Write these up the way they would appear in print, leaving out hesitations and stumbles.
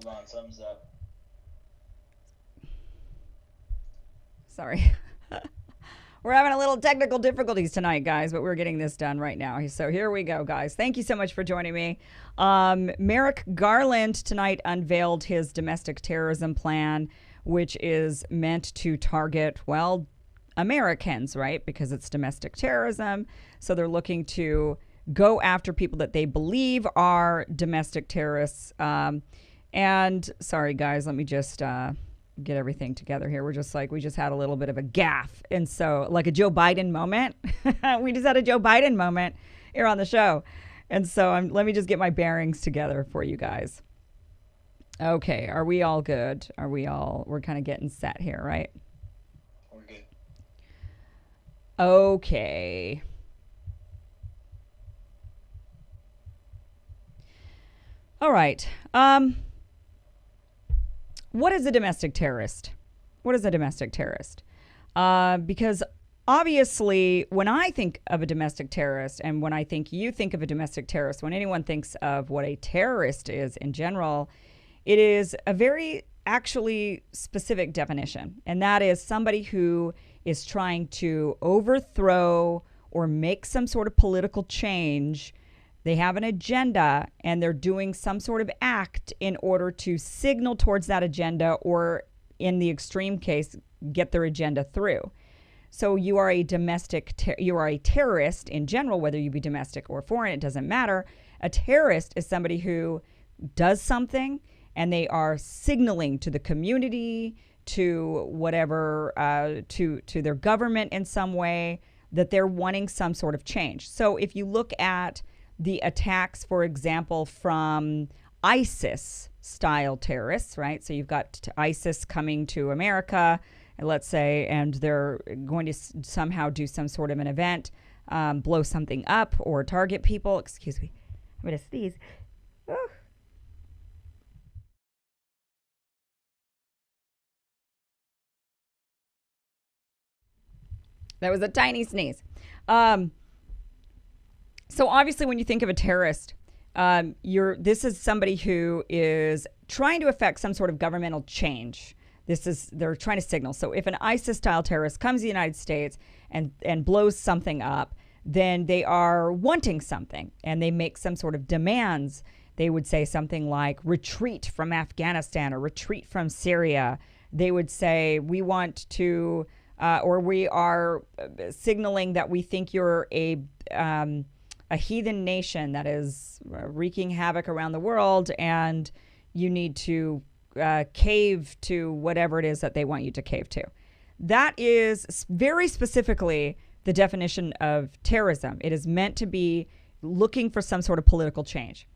Hold on, thumbs up. Sorry. We're having a little technical difficulties tonight, guys, but we're getting this done right now. So here we go, guys. Thank you so much for joining me. Merrick Garland tonight unveiled his domestic terrorism plan, which is meant to target, well, Americans, right? Because it's domestic terrorism. So they're looking to go after people that they believe are domestic terrorists. And sorry, guys, let me just get everything together here. We just had a little bit of a gaffe. And so, like a Joe Biden moment, we just had a Joe Biden moment here on the show. And so let me just get my bearings together for you guys. Okay. Are we all good? We're kind of getting set here, right? We're good. Okay. All right. What is a domestic terrorist? What is a domestic terrorist? Because obviously, when I think of a domestic terrorist, and when I think you think of a domestic terrorist, when anyone thinks of what a terrorist is in general, it is a very actually specific definition. And that is somebody who is trying to overthrow or make some sort of political change. They have an agenda and they're doing some sort of act in order to signal towards that agenda, or in the extreme case, get their agenda through. So you are a you are a terrorist in general, whether you be domestic or foreign, it doesn't matter. A terrorist is somebody who does something and they are signaling to the community, to whatever, to their government in some way, that they're wanting some sort of change. So if you look at the attacks, for example, from ISIS-style terrorists, right? So you've got ISIS coming to America, let's say, and they're going to somehow do some sort of an event, blow something up or target people. Excuse me, I'm going to sneeze. Oh. That was a tiny sneeze. So obviously, when you think of a terrorist, this is somebody who is trying to affect some sort of governmental change. They're trying to signal. So if an ISIS-style terrorist comes to the United States and blows something up, then they are wanting something, and they make some sort of demands. They would say something like retreat from Afghanistan or retreat from Syria. They would say, we want to, or we are signaling that we think you're a heathen nation that is wreaking havoc around the world, and you need to cave to whatever it is that they want you to cave to. That is very specifically the definition of terrorism. It is meant to be looking for some sort of political change.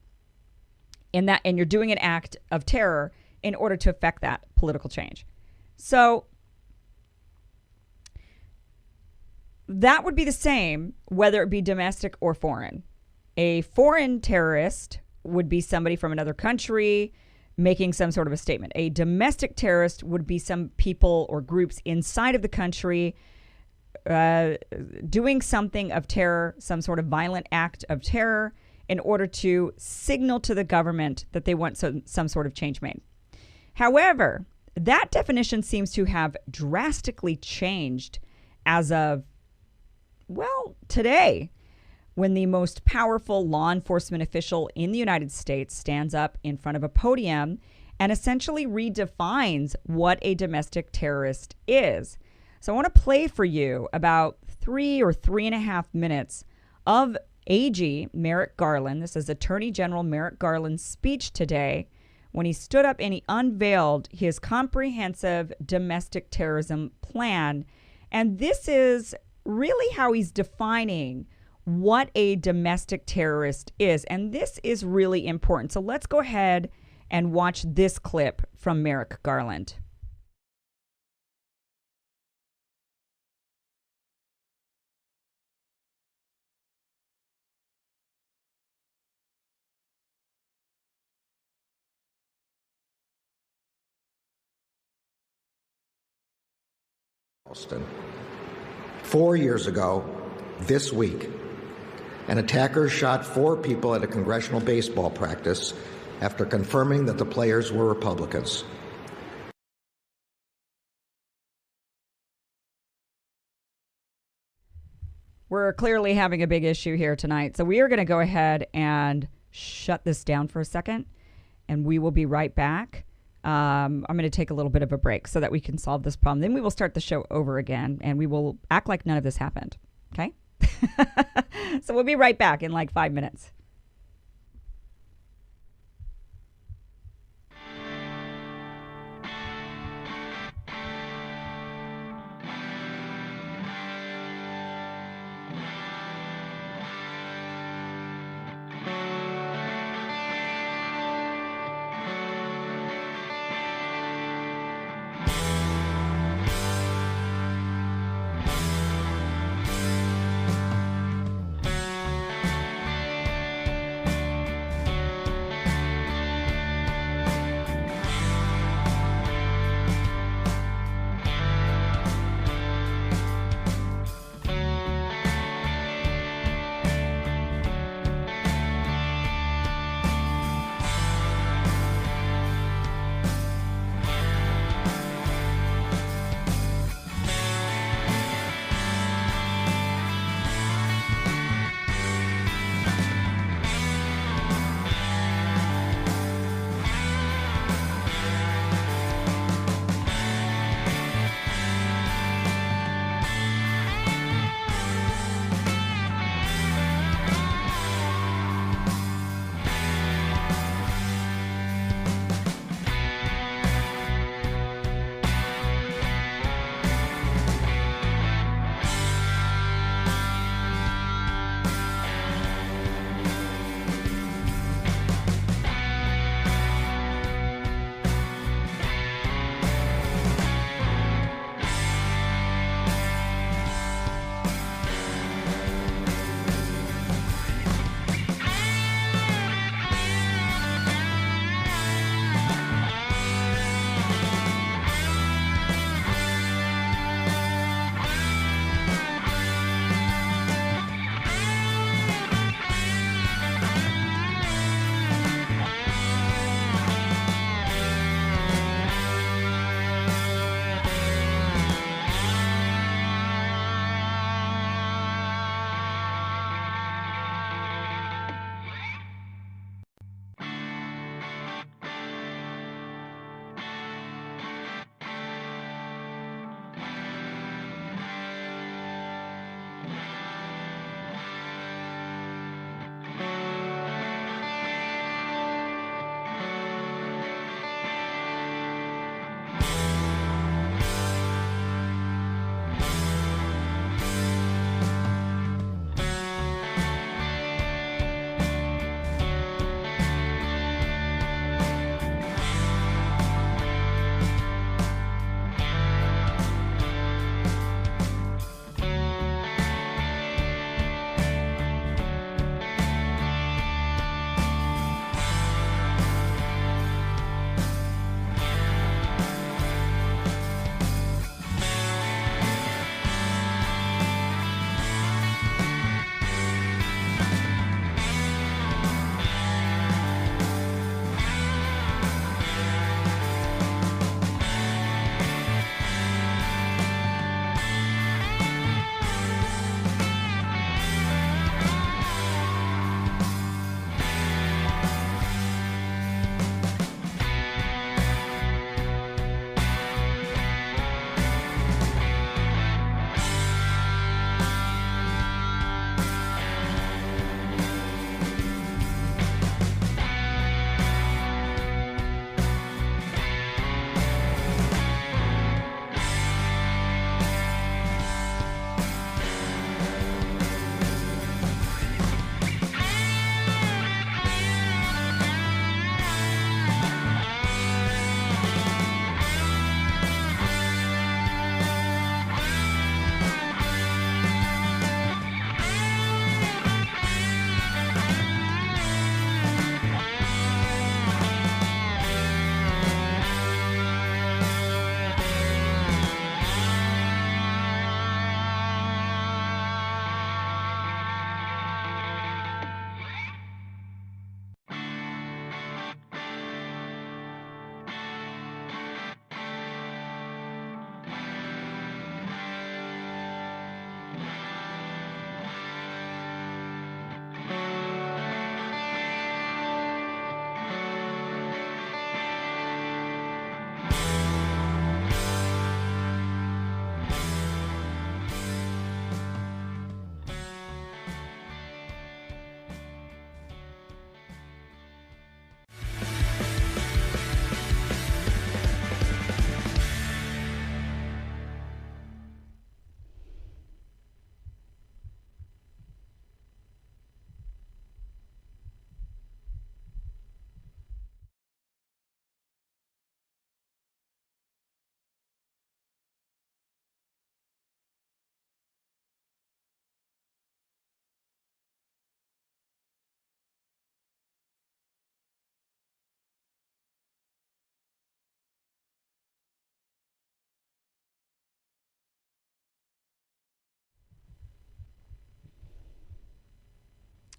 And you're doing an act of terror in order to affect that political change. So that would be the same whether it be domestic or foreign. A foreign terrorist would be somebody from another country making some sort of a statement. A domestic terrorist would be some people or groups inside of the country doing something of terror, some sort of violent act of terror, in order to signal to the government that they want some sort of change made. However, that definition seems to have drastically changed as of, well, today, when the most powerful law enforcement official in the United States stands up in front of a podium and essentially redefines what a domestic terrorist is. So I want to play for you about 3 or 3.5 minutes of AG Merrick Garland. This is Attorney General Merrick Garland's speech today when he stood up and he unveiled his comprehensive domestic terrorism plan. And this is really how he's defining what a domestic terrorist is. And this is really important. So let's go ahead and watch this clip from Merrick Garland. Austin. 4 years ago, this week, an attacker shot 4 people at a congressional baseball practice after confirming that the players were Republicans. We're clearly having a big issue here tonight. So we are going to go ahead and shut this down for a second, and we will be right back. I'm going to take a little bit of a break so that we can solve this problem. Then we will start the show over again, and we will act like none of this happened. Okay? So we'll be right back in like 5 minutes.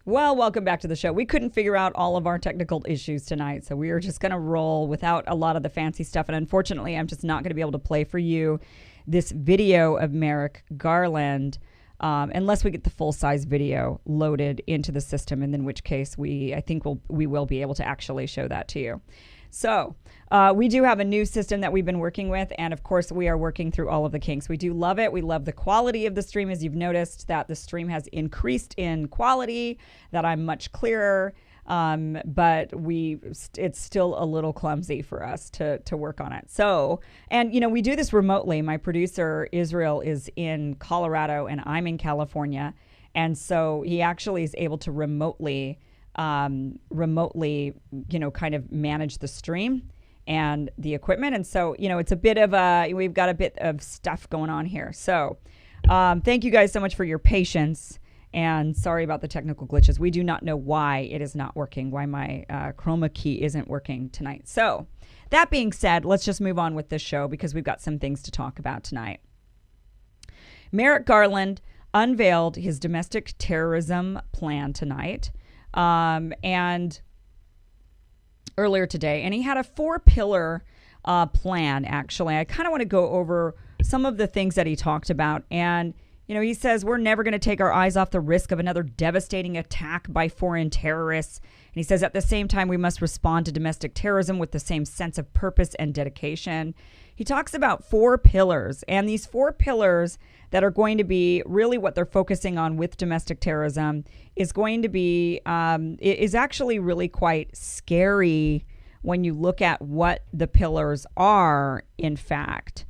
Well, welcome back to the show. We couldn't figure out all of our technical issues tonight, so we are just going to roll without a lot of the fancy stuff. And unfortunately, I'm just not going to be able to play for you this video of Merrick Garland unless we get the full-size video loaded into the system, and in which case I think we will be able to actually show that to you. So we do have a new system that we've been working with, and of course we are working through all of the kinks. We do love it. We love the quality of the stream, as you've noticed that the stream has increased in quality, that I'm much clearer, but it's still a little clumsy for us to work on it. So, and we do this remotely. My producer Israel is in Colorado and I'm in California, and so he actually is able to remotely kind of manage the stream and the equipment. And so, it's a bit of we've got a bit of stuff going on here. So thank you guys so much for your patience, and sorry about the technical glitches. We do not know why it is not working, why my chroma key isn't working tonight. So that being said, let's just move on with this show because we've got some things to talk about tonight. Merrick Garland unveiled his domestic terrorism plan tonight. And earlier today, and he had a 4-pillar plan, actually. I kind of want to go over some of the things that he talked about. And, he says we're never going to take our eyes off the risk of another devastating attack by foreign terrorists. And he says at the same time, we must respond to domestic terrorism with the same sense of purpose and dedication. He talks about 4 pillars, and these 4 pillars that are going to be really what they're focusing on with domestic terrorism is going to be, is actually really quite scary when you look at what the pillars are, in fact.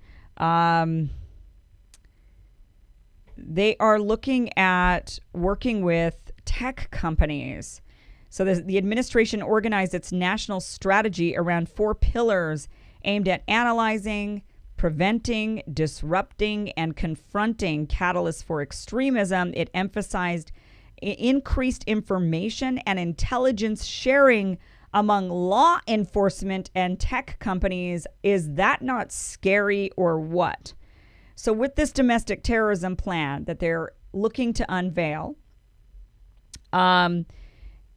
They are looking at working with tech companies. So the administration organized its national strategy around 4 pillars aimed at analyzing, preventing, disrupting, and confronting catalysts for extremism. It emphasized increased information and intelligence sharing among law enforcement and tech companies. Is that not scary or what? So with this domestic terrorism plan that they're looking to unveil,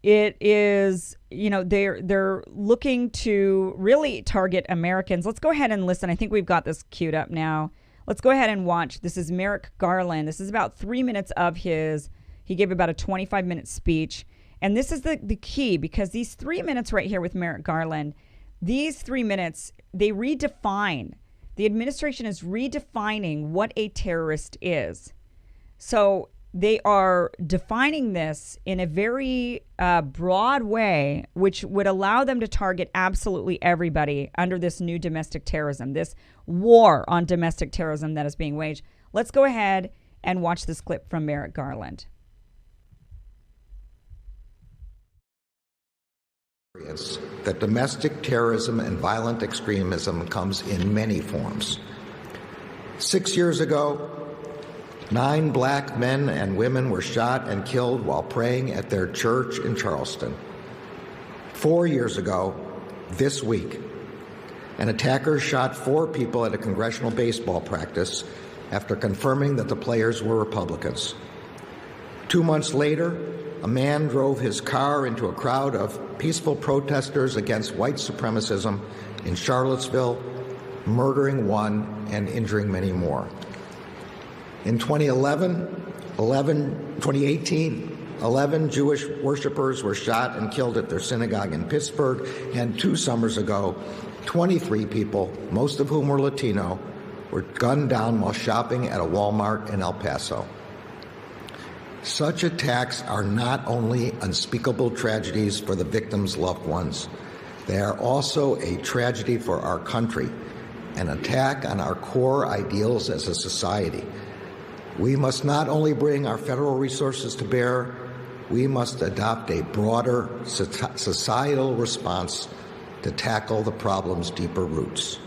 it is, they're looking to really target Americans. Let's go ahead and listen. I think we've got this queued up now. Let's go ahead and watch. This is Merrick Garland. This is about 3 minutes of he gave about a 25-minute speech. And this is the key, because these 3 minutes right here with Merrick Garland, these 3 minutes, they redefine. The administration is redefining what a terrorist is. So they are defining this in a very broad way, which would allow them to target absolutely everybody under this new domestic terrorism, this war on domestic terrorism that is being waged. Let's go ahead and watch this clip from Merrick Garland. That domestic terrorism and violent extremism comes in many forms. 6 years ago, 9 black men and women were shot and killed while praying at their church in Charleston. 4 years ago, this week, an attacker shot 4 people at a congressional baseball practice after confirming that the players were Republicans. 2 months later, a man drove his car into a crowd of peaceful protesters against white supremacism in Charlottesville, murdering 1 and injuring many more. In 2018, 11 Jewish worshipers were shot and killed at their synagogue in Pittsburgh, and 2 summers ago, 23 people, most of whom were Latino, were gunned down while shopping at a Walmart in El Paso. Such attacks are not only unspeakable tragedies for the victims' loved ones, they are also a tragedy for our country, an attack on our core ideals as a society. We must not only bring our federal resources to bear, we must adopt a broader societal response to tackle the problem's deeper roots.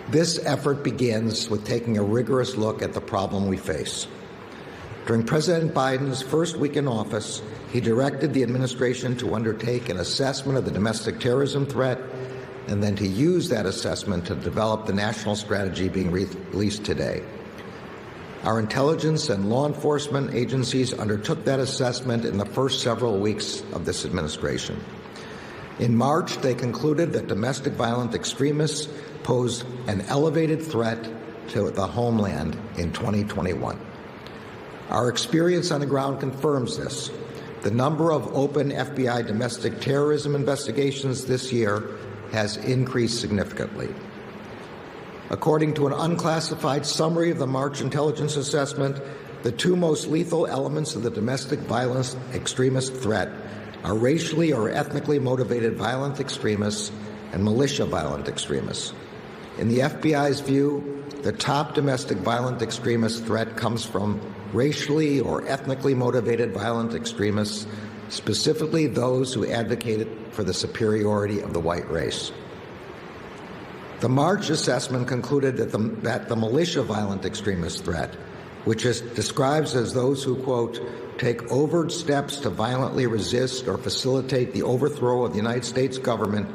This effort begins with taking a rigorous look at the problem we face. During President Biden's first week in office, he directed the administration to undertake an assessment of the domestic terrorism threat and then to use that assessment to develop the national strategy being released today. Our intelligence and law enforcement agencies undertook that assessment in the first several weeks of this administration. In March, they concluded that domestic violent extremists pose an elevated threat to the homeland in 2021. Our experience on the ground confirms this. The number of open FBI domestic terrorism investigations this year has increased significantly. According to an unclassified summary of the March intelligence assessment, the two most lethal elements of the domestic violence extremist threat are racially or ethnically motivated violent extremists and militia violent extremists. In the FBI's view, the top domestic violent extremist threat comes from racially or ethnically motivated violent extremists, specifically those who advocated for the superiority of the white race. The March assessment concluded that the militia violent extremist threat, which is describes as those who, quote, take overt steps to violently resist or facilitate the overthrow of the United States government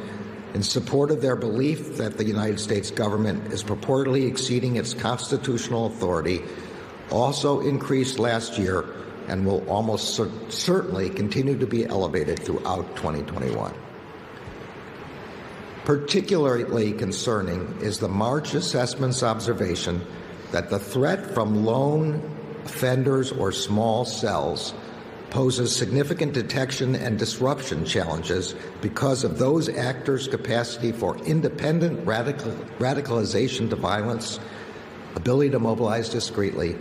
in support of their belief that the United States government is purportedly exceeding its constitutional authority, also increased last year and will almost certainly continue to be elevated throughout 2021. Particularly concerning is the March assessment's observation that the threat from lone offenders or small cells poses significant detection and disruption challenges because of those actors' capacity for independent radicalization to violence, ability to mobilize discreetly,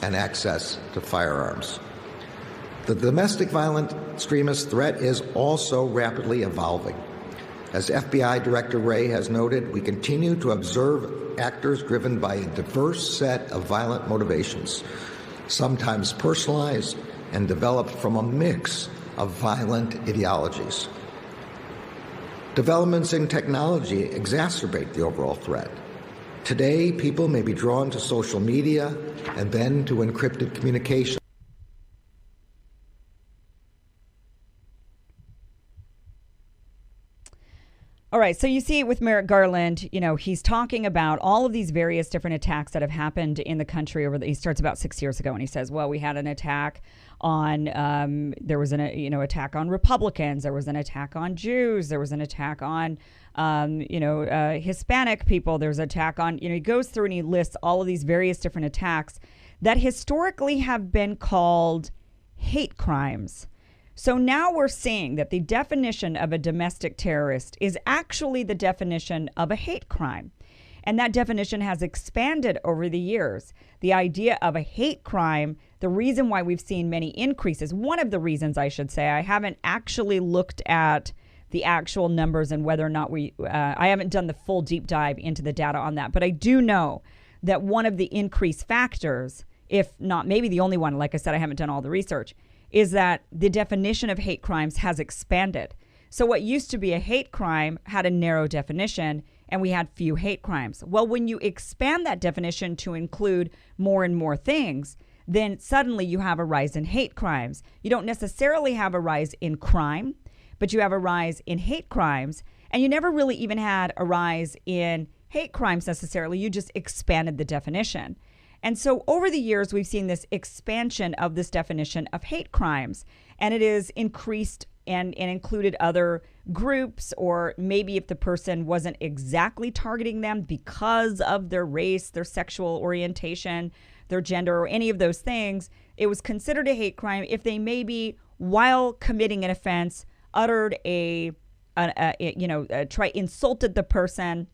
and access to firearms. The domestic violent extremist threat is also rapidly evolving. As FBI Director Wray has noted, we continue to observe actors driven by a diverse set of violent motivations, sometimes personalized and developed from a mix of violent ideologies. Developments in technology exacerbate the overall threat. Today, people may be drawn to social media and then to encrypted communication. All right, so you see with Merrick Garland, he's talking about all of these various different attacks that have happened in the country he starts about 6 years ago, and he says, well, we had an attack on, there was an attack on Republicans, there was an attack on Jews, there was an attack on, Hispanic people, there's an attack on, he goes through and he lists all of these various different attacks that historically have been called hate crimes. So now we're seeing that the definition of a domestic terrorist is actually the definition of a hate crime. And that definition has expanded over the years. The idea of a hate crime, the reason why we've seen many increases, one of the reasons I should say, I haven't actually looked at the actual numbers and whether or not I haven't done the full deep dive into the data on that. But I do know that one of the increased factors, if not maybe the only one, like I said, I haven't done all the research, is that the definition of hate crimes has expanded. So what used to be a hate crime had a narrow definition, and we had few hate crimes. Well, when you expand that definition to include more and more things, then suddenly you have a rise in hate crimes. You don't necessarily have a rise in crime, but you have a rise in hate crimes, and you never really even had a rise in hate crimes necessarily. You just expanded the definition. And so over the years, we've seen this expansion of this definition of hate crimes, and it is increased and included other groups, or maybe if the person wasn't exactly targeting them because of their race, their sexual orientation, their gender, or any of those things, it was considered a hate crime if they maybe, while committing an offense, uttered insulted the person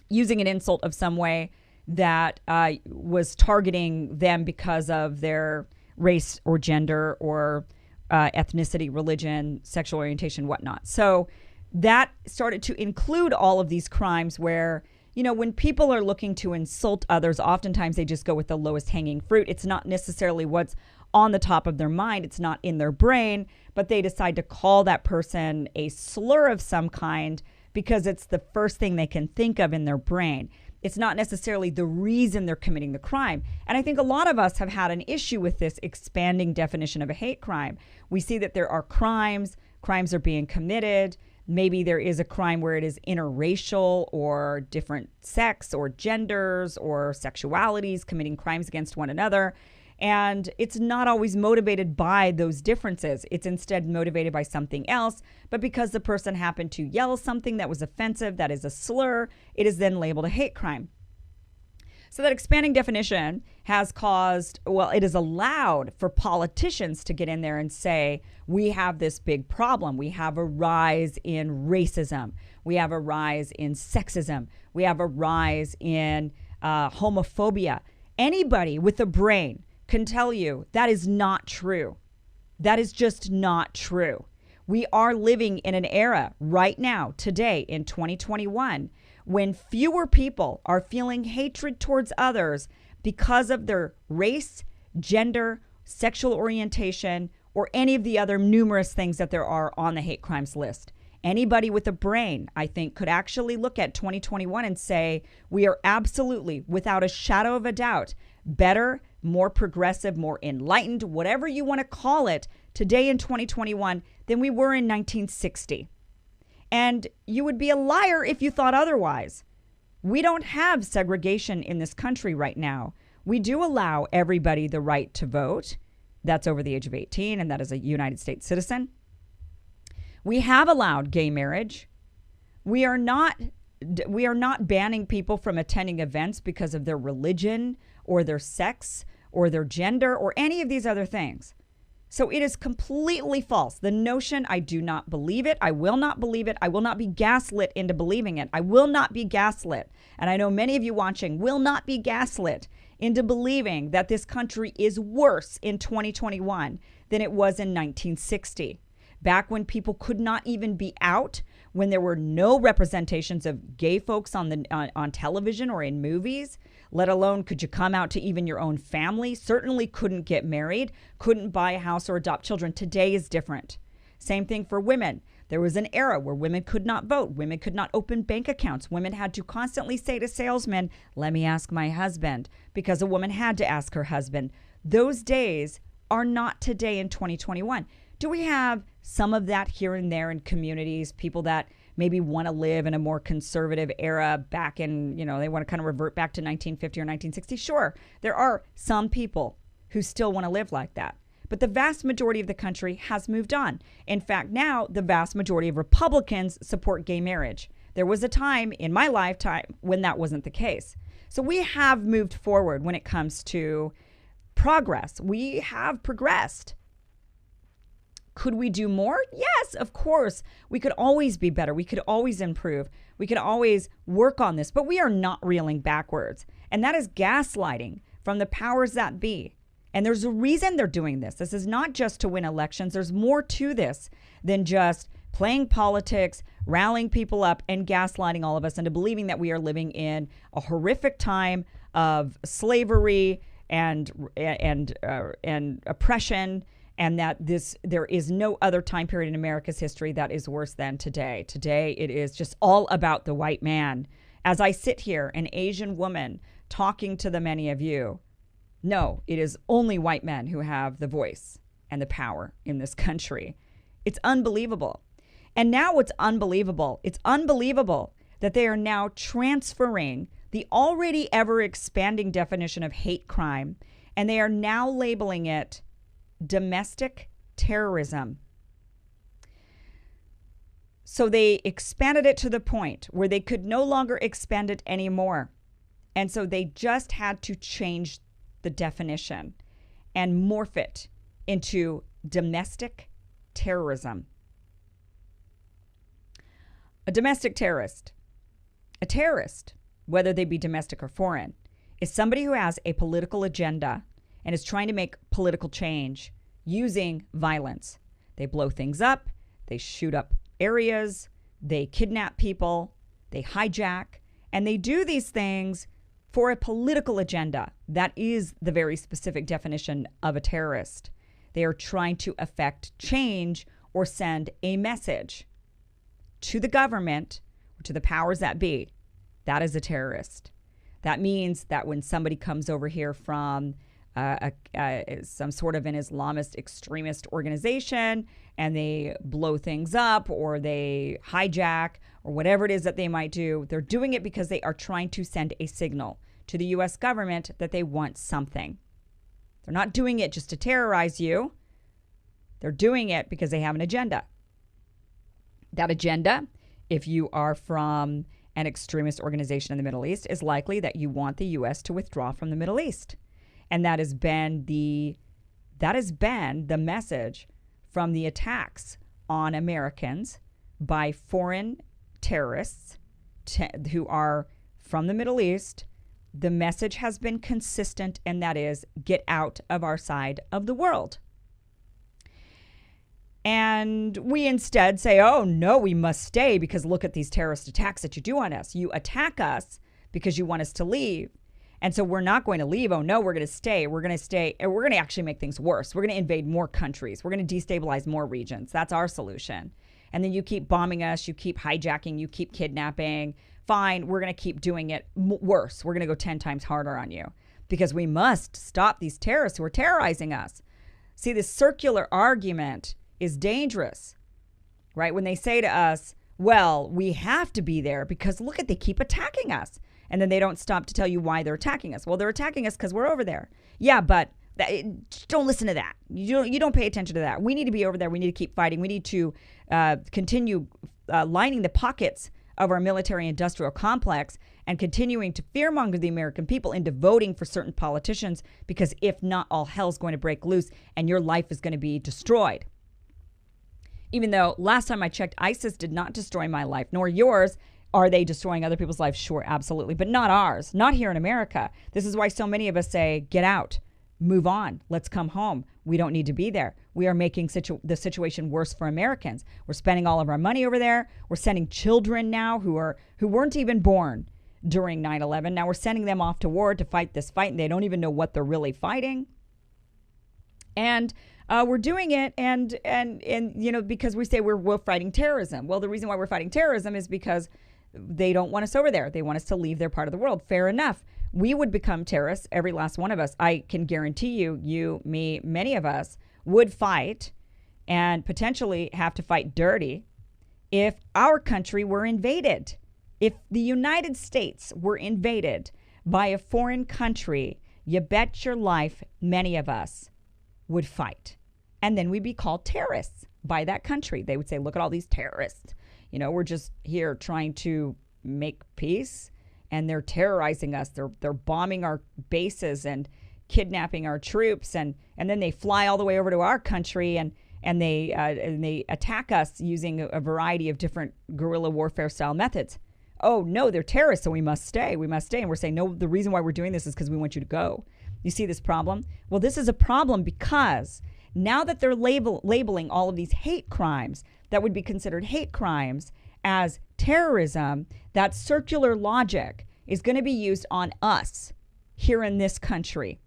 using an insult of some way that was targeting them because of their race or gender or ethnicity, religion, sexual orientation, whatnot. So that started to include all of these crimes where, when people are looking to insult others, oftentimes they just go with the lowest hanging fruit. It's not necessarily what's on the top of their mind. It's not in their brain, but they decide to call that person a slur of some kind because it's the first thing they can think of in their brain. It's not necessarily the reason they're committing the crime. And I think a lot of us have had an issue with this expanding definition of a hate crime. We see that there are crimes are being committed, Maybe there is a crime where it is interracial or different sex or genders or sexualities committing crimes against one another. And it's not always motivated by those differences. It's instead motivated by something else. But because the person happened to yell something that was offensive, that is a slur, it is then labeled a hate crime. So that expanding definition has caused, well, it has allowed for politicians to get in there and say, we have this big problem. We have a rise in racism. We have a rise in sexism. We have a rise in homophobia. Anybody with a brain can tell you that is not true. That is just not true. We are living in an era right now, today in 2021, when fewer people are feeling hatred towards others because of their race, gender, sexual orientation, or any of the other numerous things that there are on the hate crimes list. Anybody with a brain, I think, could actually look at 2021 and say, we are absolutely, without a shadow of a doubt, better, more progressive, more enlightened, whatever you want to call it, today in 2021 than we were in 1960. And you would be a liar if you thought otherwise. We don't have segregation in this country right now. We do allow everybody the right to vote. That's over the age of 18, and that is a United States citizen. We have allowed gay marriage. We are not banning people from attending events because of their religion or their sex or their gender or any of these other things. So it is completely false. The notion, I do not believe it. I will not believe it. I will not be gaslit into believing it. I will not be gaslit. And I know many of you watching will not be gaslit into believing that this country is worse in 2021 than it was in 1960. Back when people could not even be out, when there were no representations of gay folks on television or in movies, let alone could you come out to even your own family, certainly couldn't get married, couldn't buy a house or adopt children. Today is different. Same thing for women. There was an era where women could not vote. Women could not open bank accounts. Women had to constantly say to salesmen, let me ask my husband, because a woman had to ask her husband. Those days are not today in 2021. Do we have some of that here and there in communities, people that maybe want to live in a more conservative era back in, they want to kind of revert back to 1950 or 1960? Sure, there are some people who still want to live like that. But the vast majority of the country has moved on. In fact, now the vast majority of Republicans support gay marriage. There was a time in my lifetime when that wasn't the case. So we have moved forward when it comes to progress. We have progressed. Could we do more? Yes, of course. We could always be better. We could always improve. We could always work on this, but we are not reeling backwards. And that is gaslighting from the powers that be. And there's a reason they're doing this. This is not just to win elections. There's more to this than just playing politics, rallying people up, and gaslighting all of us into believing that we are living in a horrific time of slavery and oppression, and that there is no other time period in America's history that is worse than today. Today, it is just all about the white man. As I sit here, an Asian woman, talking to the many of you, no, it is only white men who have the voice and the power in this country. It's unbelievable. And now what's unbelievable, it's unbelievable that they are now transferring the already ever expanding definition of hate crime, and they are now labeling it domestic terrorism. So they expanded it to the point where they could no longer expand it anymore. And so they just had to change the definition and morph it into domestic terrorism. A domestic terrorist, a terrorist, whether they be domestic or foreign, is somebody who has a political agenda and is trying to make political change using violence. They blow things up, they shoot up areas, they kidnap people, they hijack, and they do these things for a political agenda. That is the very specific definition of a terrorist. They are trying to affect change or send a message to the government or to the powers that be. That is a terrorist. That means that when somebody comes over here from some sort of an Islamist extremist organization, and they blow things up or they hijack or whatever it is that they might do. They're doing it because they are trying to send a signal to the U.S. government that they want something. They're not doing it just to terrorize you. They're doing it because they have an agenda. That agenda, if you are from an extremist organization in the Middle East, is likely that you want the U.S. to withdraw from the Middle East. And that has been the message from the attacks on Americans by foreign terrorists who are from the Middle East. The message has been consistent, and that is, get out of our side of the world. And we instead say, oh, no, we must stay because look at these terrorist attacks that you do on us. You attack us because you want us to leave. And so we're not going to leave. Oh, no, we're going to stay. We're going to stay. And we're going to actually make things worse. We're going to invade more countries. We're going to destabilize more regions. That's our solution. And then you keep bombing us. You keep hijacking. You keep kidnapping. Fine, we're going to keep doing it worse. We're going to go 10 times harder on you because we must stop these terrorists who are terrorizing us. See, this circular argument is dangerous, right? When they say to us, well, we have to be there because look at, they keep attacking us. And then they don't stop to tell you why they're attacking us. Well, they're attacking us because we're over there. Yeah, but don't listen to that. You don't pay attention to that. We need to be over there. We need to keep fighting. We need to continue lining the pockets of our military industrial complex and continuing to fearmonger the American people into voting for certain politicians because if not, all hell's going to break loose and your life is going to be destroyed. Even though last time I checked, ISIS did not destroy my life, nor yours. Are they destroying other people's lives? Sure, absolutely. But not ours, not here in America. This is why so many of us say, get out, move on, let's come home. We don't need to be there. We are making the situation worse for Americans. We're spending all of our money over there. We're sending children now who weren't even born during 9/11. Now we're sending them off to war to fight this fight, and they don't even know what they're really fighting. And we're doing it, and because we say we're fighting terrorism. Well, the reason why we're fighting terrorism is because they don't want us over there. They want us to leave their part of the world. Fair enough. We would become terrorists, every last one of us. I can guarantee you, me, many of us would fight and potentially have to fight dirty if our country were invaded. If the United States were invaded by a foreign country, you bet your life many of us would fight. And then we'd be called terrorists by that country. They would say, look at all these terrorists. We're just here trying to make peace, and they're terrorizing us. They're bombing our bases and kidnapping our troops, and then they fly all the way over to our country and they attack us using a variety of different guerrilla warfare style methods. Oh no, they're terrorists, so we must stay. We must stay. And we're saying, no, the reason why we're doing this is because we want you to go. You see this problem? Well, this is a problem because now that they're labeling all of these hate crimes that would be considered hate crimes as terrorism, that circular logic is going to be used on us here in this country.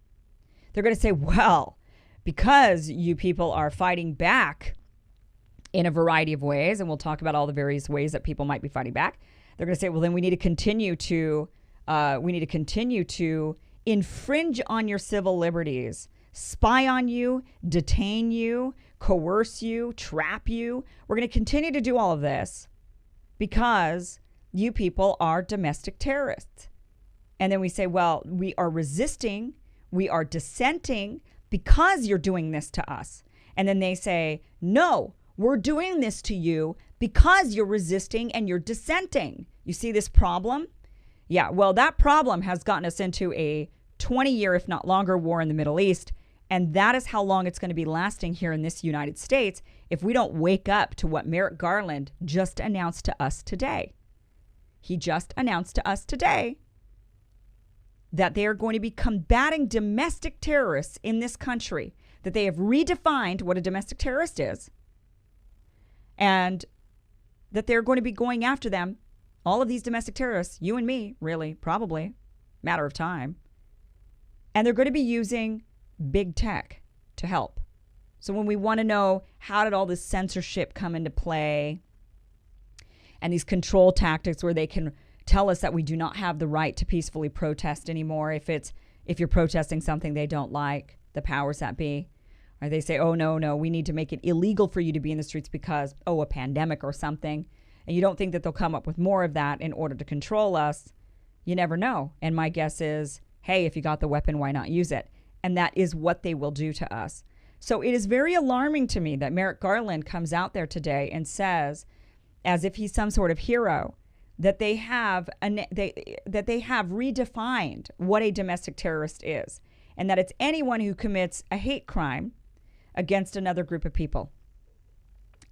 They're going to say, well, because you people are fighting back in a variety of ways, and we'll talk about all the various ways that people might be fighting back, they're going to say, well, then we need to continue to infringe on your civil liberties, spy on you, detain you, coerce you, trap you. We're going to continue to do all of this because you people are domestic terrorists. And then we say, well, we are resisting, we are dissenting because you're doing this to us. And then they say, no, we're doing this to you because you're resisting and you're dissenting. You see this problem? Yeah, well, that problem has gotten us into a 20-year, if not longer, war in the Middle East. And that is how long it's going to be lasting here in this United States if we don't wake up to what Merrick Garland just announced to us today. He just announced to us today that they are going to be combating domestic terrorists in this country, that they have redefined what a domestic terrorist is, and that they're going to be going after them, all of these domestic terrorists, you and me, really, probably, matter of time. And they're going to be using big tech to help. So when we want to know how did all this censorship come into play and these control tactics where they can tell us that we do not have the right to peacefully protest anymore, if it's if you're protesting something they don't like, the powers that be. Or they say, oh, no, we need to make it illegal for you to be in the streets because, a pandemic or something. And you don't think that they'll come up with more of that in order to control us. You never know. And my guess is, hey, if you got the weapon, why not use it? And that is what they will do to us. So it is very alarming to me that Merrick Garland comes out there today and says, as if he's some sort of hero, that they have redefined what a domestic terrorist is, and that it's anyone who commits a hate crime against another group of people,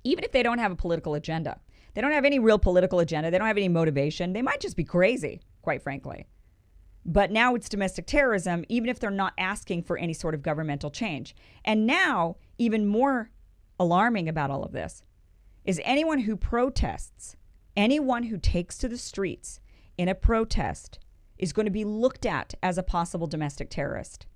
even if they don't have a political agenda. They don't have any real political agenda. They don't have any motivation. They might just be crazy, quite frankly. But now it's domestic terrorism, even if they're not asking for any sort of governmental change. And now, even more alarming about all of this, is anyone who protests, anyone who takes to the streets in a protest is going to be looked at as a possible domestic terrorist.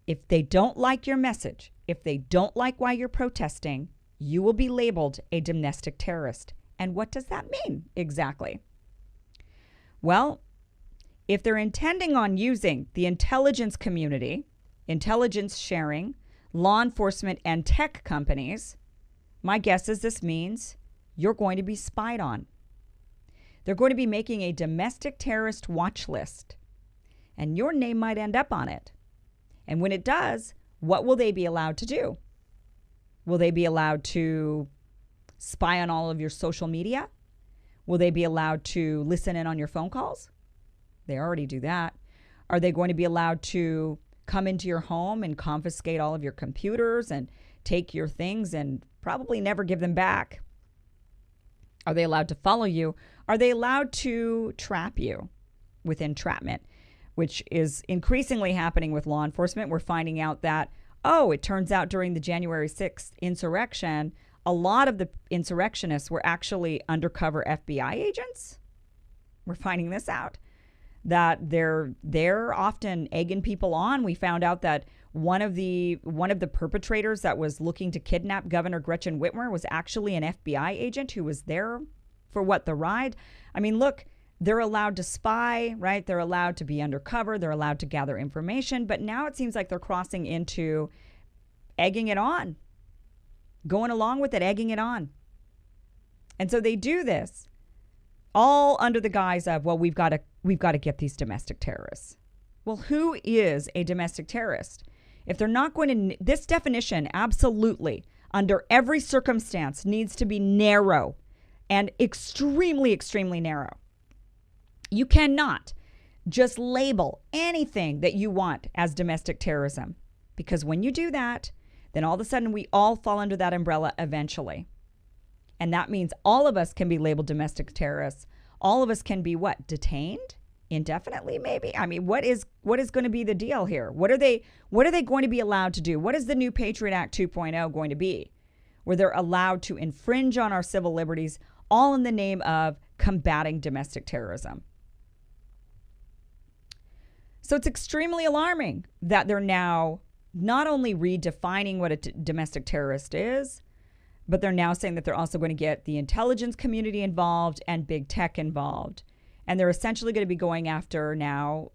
If they don't like your message, if they don't like why you're protesting, you will be labeled a domestic terrorist. And what does that mean exactly? Well, if they're intending on using the intelligence community, intelligence sharing, law enforcement, and tech companies, my guess is this means you're going to be spied on. They're going to be making a domestic terrorist watch list, and your name might end up on it. And when it does, what will they be allowed to do? Will they be allowed to spy on all of your social media? Will they be allowed to listen in on your phone calls? They already do that. Are they going to be allowed to come into your home and confiscate all of your computers and take your things and probably never give them back? Are they allowed to follow you? Are they allowed to trap you with entrapment, which is increasingly happening with law enforcement? We're finding out that, it turns out during the January 6th insurrection, a lot of the insurrectionists were actually undercover FBI agents. We're finding this out, that they're often egging people on. We found out that one of the perpetrators that was looking to kidnap Governor Gretchen Whitmer was actually an FBI agent who was there for the ride. I mean, look, they're allowed to spy, right? They're allowed to be undercover. They're allowed to gather information. But now it seems like they're crossing into egging it on, going along with it, egging it on. And so they do this all under the guise of, we've got to get these domestic terrorists. Well, who is a domestic terrorist? If they're not going to, this definition absolutely, under every circumstance, needs to be narrow and extremely, extremely narrow. You cannot just label anything that you want as domestic terrorism, because when you do that, then all of a sudden we all fall under that umbrella eventually. And that means all of us can be labeled domestic terrorists. All of us can be detained indefinitely, maybe? I mean, what is going to be the deal here? What are they going to be allowed to do? What is the new Patriot Act 2.0 going to be? Where they're allowed to infringe on our civil liberties, all in the name of combating domestic terrorism. So it's extremely alarming that they're now not only redefining what a domestic terrorist is, but they're now saying that they're also going to get the intelligence community involved and big tech involved. And they're essentially going to be going after now,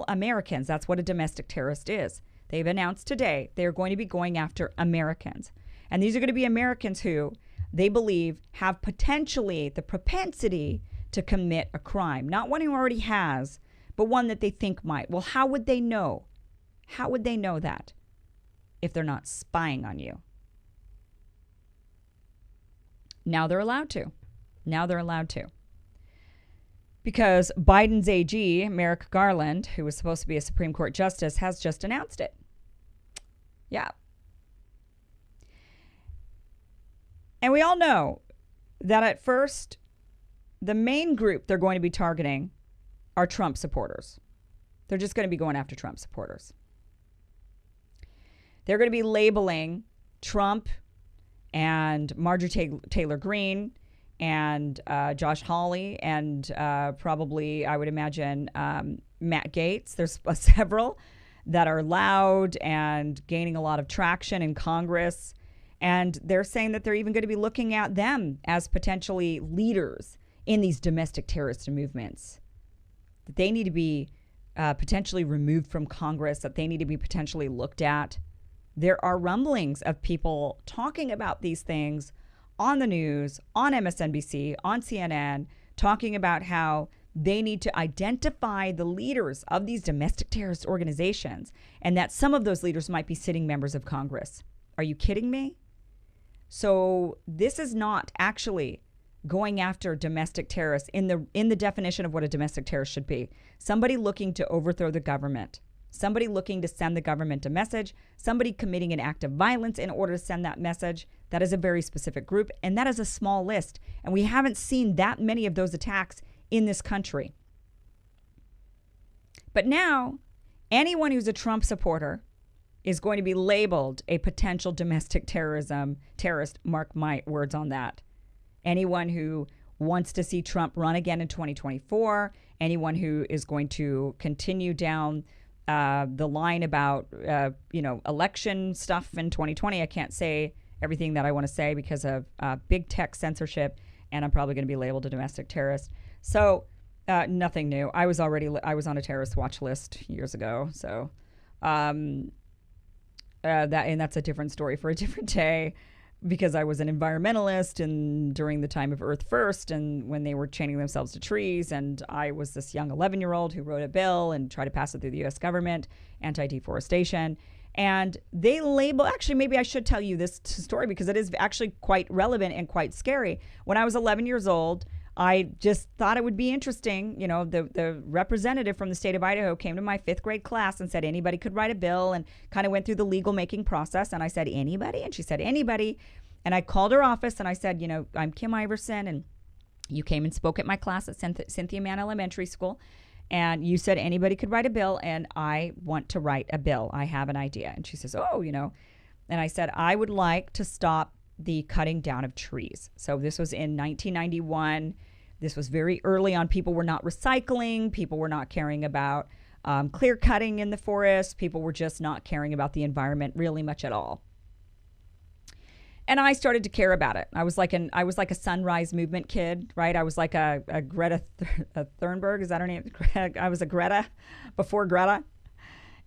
Americans. That's what a domestic terrorist is. They've announced today they're going to be going after Americans. And these are going to be Americans who they believe have potentially the propensity to commit a crime. Not one who already has, but one that they think might. Well, how would they know? How would they know that if they're not spying on you? Now they're allowed to. Because Biden's AG, Merrick Garland, who was supposed to be a Supreme Court justice, has just announced it. Yeah. And we all know that at first, the main group they're going to be targeting are Trump supporters. They're just going to be going after Trump supporters. They're going to be labeling Trump and Marjorie Taylor Greene and Josh Hawley and probably, I would imagine, Matt Gaetz. There's several that are loud and gaining a lot of traction in Congress. And they're saying that they're even going to be looking at them as potentially leaders in these domestic terrorist movements. That they need to be potentially removed from Congress, that they need to be potentially looked at. There are rumblings of people talking about these things on the news, on MSNBC, on CNN, talking about how they need to identify the leaders of these domestic terrorist organizations, and that some of those leaders might be sitting members of Congress. Are you kidding me? So this is not actually going after domestic terrorists in the definition of what a domestic terrorist should be. Somebody looking to overthrow the government, somebody looking to send the government a message, somebody committing an act of violence in order to send that message. That is a very specific group, and that is a small list. And we haven't seen that many of those attacks in this country. But now, anyone who's a Trump supporter is going to be labeled a potential domestic terrorist. Mark my words on that. Anyone who wants to see Trump run again in 2024, anyone who is going to continue down the line about, election stuff in 2020. I can't say everything that I want to say because of big tech censorship, and I'm probably going to be labeled a domestic terrorist. So nothing new. I was on a terrorist watch list years ago. So that's a different story for a different day, because I was an environmentalist and during the time of Earth First, and when they were chaining themselves to trees, and I was this young 11-year-old who wrote a bill and tried to pass it through the U.S. government, anti-deforestation. And they label, actually, maybe I should tell you this story because it is actually quite relevant and quite scary. When I was 11 years old, I just thought it would be interesting. You know, the representative from the state of Idaho came to my 5th grade class and said anybody could write a bill, and kind of went through the legal making process. And I said, anybody? And she said, anybody. And I called her office and I said, I'm Kim Iverson, and you came and spoke at my class at Cynthia Mann Elementary School. And you said anybody could write a bill, and I want to write a bill. I have an idea. And she says, and I said, I would like to stop the cutting down of trees. So this was in 1991. This was very early on. People were not recycling. People were not caring about clear cutting in the forest. People were just not caring about the environment really much at all. And I started to care about it. I was like a Sunrise Movement kid, right? I was like a Greta Thunberg. Is that her name? I was a Greta before Greta.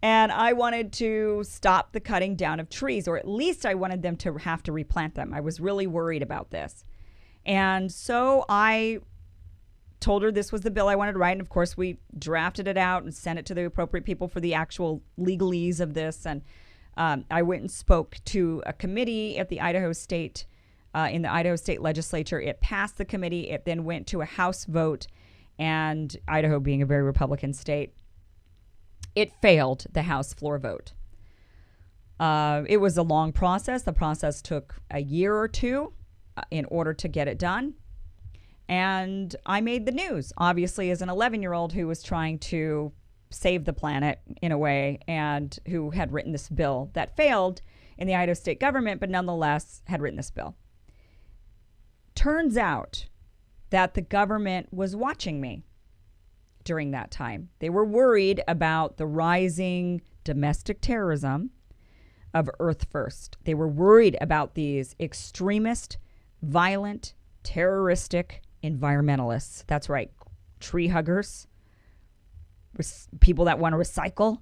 And I wanted to stop the cutting down of trees, or at least I wanted them to have to replant them. I was really worried about this. And so I told her this was the bill I wanted to write. And of course, we drafted it out and sent it to the appropriate people for the actual legalese of this. And I went and spoke to a committee at the Idaho State, in the Idaho State Legislature. It passed the committee. It then went to a House vote, and Idaho being a very Republican state, it failed the House floor vote. It was a long process. The process took a year or two in order to get it done. And I made the news, obviously, as an 11-year-old who was trying to save the planet in a way, and who had written this bill that failed in the Idaho state government, but nonetheless had written this bill. Turns out that the government was watching me during that time. They were worried about the rising domestic terrorism of Earth First. They were worried about these extremist, violent, terroristic environmentalists. That's right, tree huggers, people that want to recycle.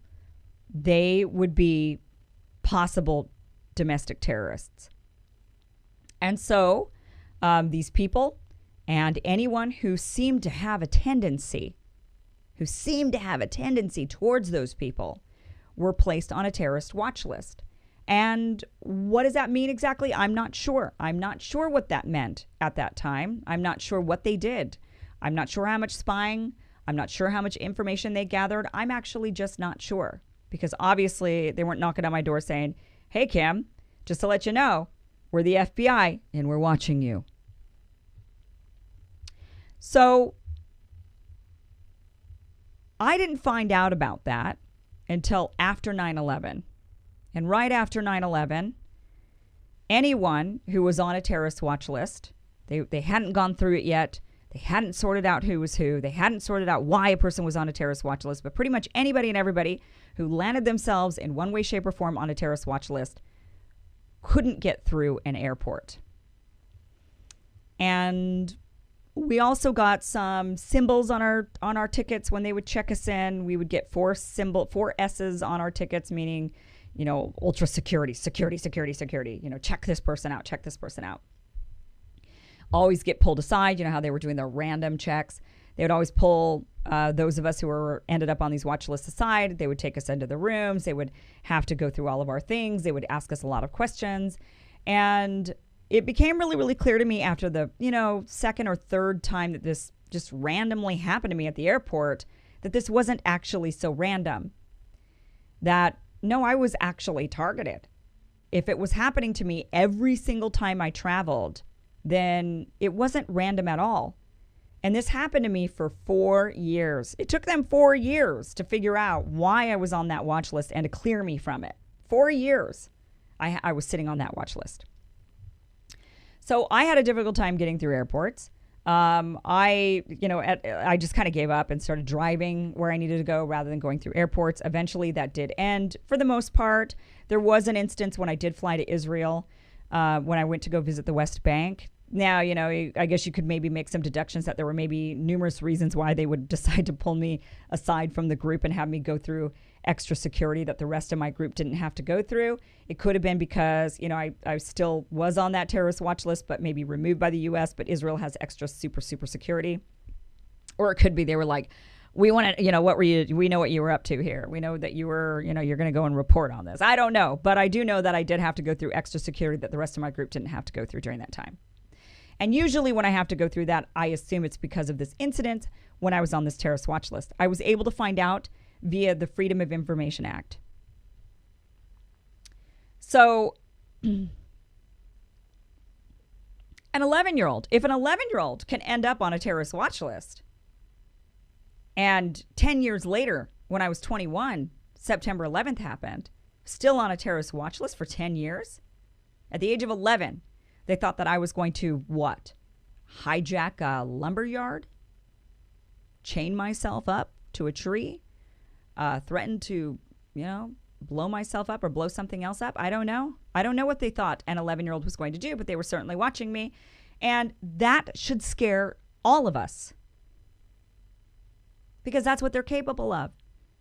They would be possible domestic terrorists. And so these people and anyone who seemed to have a tendency towards those people were placed on a terrorist watch list. And what does that mean exactly? I'm not sure. I'm not sure what that meant at that time. I'm not sure what they did. I'm not sure how much spying. I'm not sure how much information they gathered. I'm actually just not sure, because obviously they weren't knocking on my door saying, hey, Kim, just to let you know, we're the FBI and we're watching you. So I didn't find out about that until after 9/11. And right after 9/11, anyone who was on a terrorist watch list, they hadn't gone through it yet. They hadn't sorted out who was who. They hadn't sorted out why a person was on a terrorist watch list. But pretty much anybody and everybody who landed themselves in one way, shape, or form on a terrorist watch list couldn't get through an airport. And We also got some symbols on our tickets when they would check us in. We would get four S's on our tickets, meaning, ultra security, check this person out, check this person out. Always get pulled aside. You know how they were doing their random checks. They would always pull those of us who ended up on these watch lists aside. They would take us into the rooms. They would have to go through all of our things. They would ask us a lot of questions. And it became really, really clear to me after the, second or third time that this just randomly happened to me at the airport, that this wasn't actually so random. That, no, I was actually targeted. If it was happening to me every single time I traveled, then it wasn't random at all. And this happened to me for 4 years. It took them 4 years to figure out why I was on that watch list and to clear me from it. 4 years I was sitting on that watch list. So I had a difficult time getting through airports. I just kind of gave up and started driving where I needed to go rather than going through airports. Eventually that did end for the most part. There was an instance when I did fly to Israel, when I went to go visit the West Bank. Now, I guess you could maybe make some deductions that there were maybe numerous reasons why they would decide to pull me aside from the group and have me go through extra security that the rest of my group didn't have to go through. It could have been because, I still was on that terrorist watch list, but maybe removed by the U.S., but Israel has extra super security. Or it could be they were like, we want to, what were you, we know what you were up to here. We know that you were, you're going to go and report on this. I don't know, but I do know that I did have to go through extra security that the rest of my group didn't have to go through during that time. And usually when I have to go through that, I assume it's because of this incident when I was on this terrorist watch list. I was able to find out via the Freedom of Information Act. So an 11-year-old, if an 11-year-old can end up on a terrorist watch list, and 10 years later, when I was 21, September 11th happened, still on a terrorist watch list for 10 years, at the age of 11, they thought that I was going to, what? Hijack a lumberyard? Chain myself up to a tree? Threaten to, blow myself up or blow something else up? I don't know. I don't know what they thought an 11-year-old was going to do, but they were certainly watching me. And that should scare all of us. Because that's what they're capable of.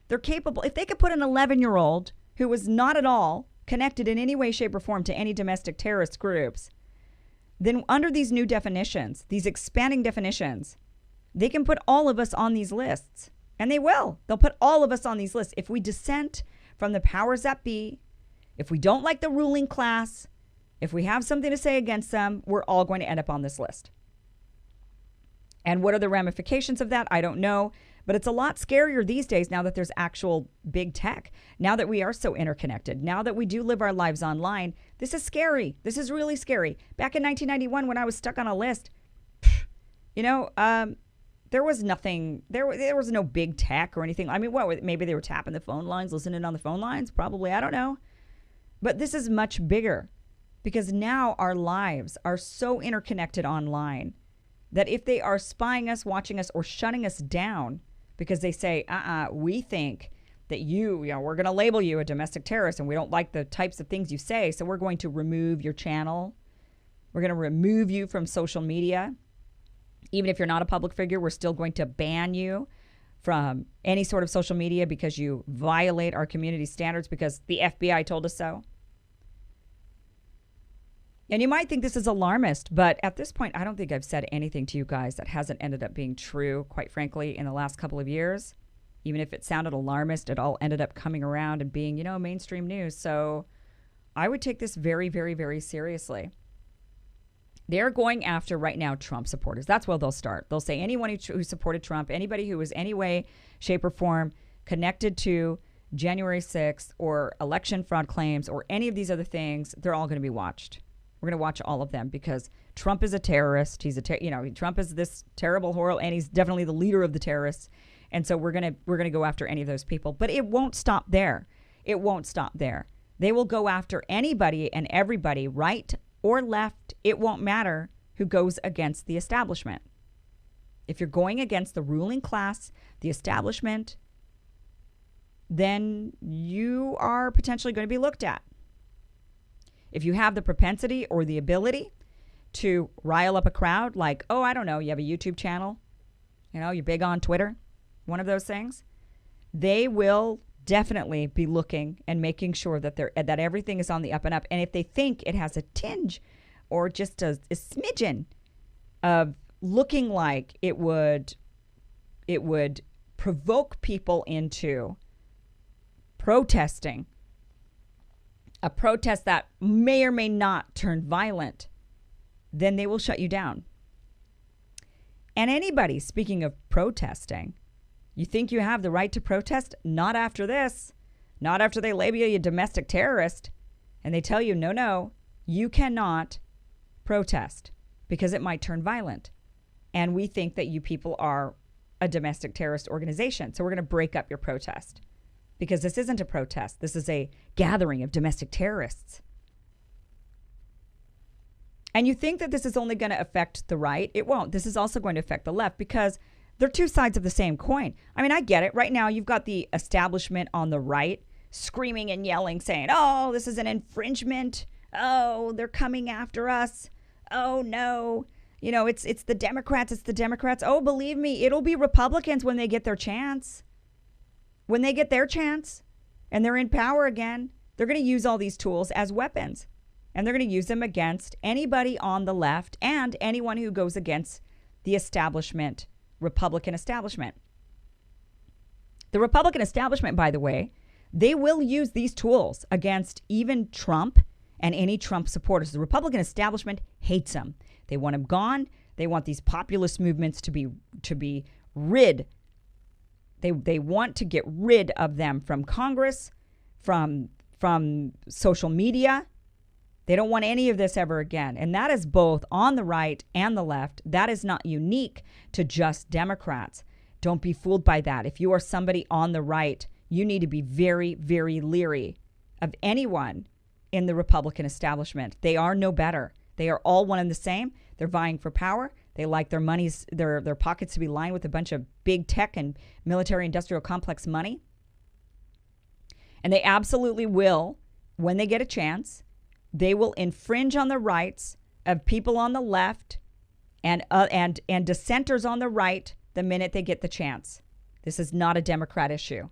They're capable. If they could put an 11-year-old who was not at all connected in any way, shape, or form to any domestic terrorist groups, then under these new definitions, these expanding definitions, they can put all of us on these lists. And they will. They'll put all of us on these lists. If we dissent from the powers that be, if we don't like the ruling class, if we have something to say against them, we're all going to end up on this list. And what are the ramifications of that? I don't know. But it's a lot scarier these days now that there's actual big tech. Now that we are so interconnected. Now that we do live our lives online. This is scary. This is really scary. Back in 1991 when I was stuck on a list, there was nothing. There was no big tech or anything. I mean, what? Maybe they were tapping the phone lines, listening on the phone lines. Probably. I don't know. But this is much bigger because now our lives are so interconnected online that if they are spying us, watching us, or shutting us down, because they say, we think that we're going to label you a domestic terrorist and we don't like the types of things you say, so we're going to remove your channel. We're going to remove you from social media. Even if you're not a public figure, we're still going to ban you from any sort of social media because you violate our community standards because the FBI told us so. And you might think this is alarmist, but at this point, I don't think I've said anything to you guys that hasn't ended up being true, quite frankly, in the last couple of years. Even if it sounded alarmist, it all ended up coming around and being, mainstream news. So I would take this very, very, very seriously. They're going after right now Trump supporters. That's where they'll start. They'll say anyone who supported Trump, anybody who was any way, shape, or form connected to January 6th or election fraud claims or any of these other things, they're all going to be watched. We're going to watch all of them because Trump is a terrorist. He's Trump is this terrible, horrible, and he's definitely the leader of the terrorists. And so we're going to go after any of those people. But it won't stop there. It won't stop there. They will go after anybody and everybody, right or left. It won't matter who goes against the establishment. If you're going against the ruling class, the establishment, then you are potentially going to be looked at. If you have the propensity or the ability to rile up a crowd, like, oh, I don't know, you have a YouTube channel, you're big on Twitter, one of those things, they will definitely be looking and making sure that that everything is on the up and up. And if they think it has a tinge or just a smidgen of looking like it would provoke people into protesting, a protest that may or may not turn violent, then they will shut you down. And anybody, speaking of protesting, you think you have the right to protest? Not after this. Not after they label you a domestic terrorist and they tell you, no, you cannot protest because it might turn violent. And we think that you people are a domestic terrorist organization. So we're going to break up your protest because this isn't a protest. This is a gathering of domestic terrorists. And you think that this is only going to affect the right? It won't. This is also going to affect the left because they're two sides of the same coin. I mean, I get it. Right now, you've got the establishment on the right screaming and yelling, saying, oh, this is an infringement. Oh, they're coming after us. Oh, no. It's the Democrats. It's the Democrats. Oh, believe me, it'll be Republicans when they get their chance. When they get their chance and they're in power again, they're going to use all these tools as weapons. And they're going to use them against anybody on the left and anyone who goes against the establishment, Republican establishment. The Republican establishment, by the way, they will use these tools against even Trump and any Trump supporters. The Republican establishment hates them. They want him gone. They want these populist movements to be rid. They want to get rid of them from Congress, from social media. They don't want any of this ever again. And that is both on the right and the left. That is not unique to just Democrats. Don't be fooled by that. If you are somebody on the right, you need to be very, very leery of anyone in the Republican establishment. They are no better. They are all one and the same. They're vying for power. They like their money's their pockets to be lined with a bunch of big tech and military industrial complex money. And they absolutely will, when they get a chance, they will infringe on the rights of people on the left and dissenters on the right the minute they get the chance. This is not a Democrat issue.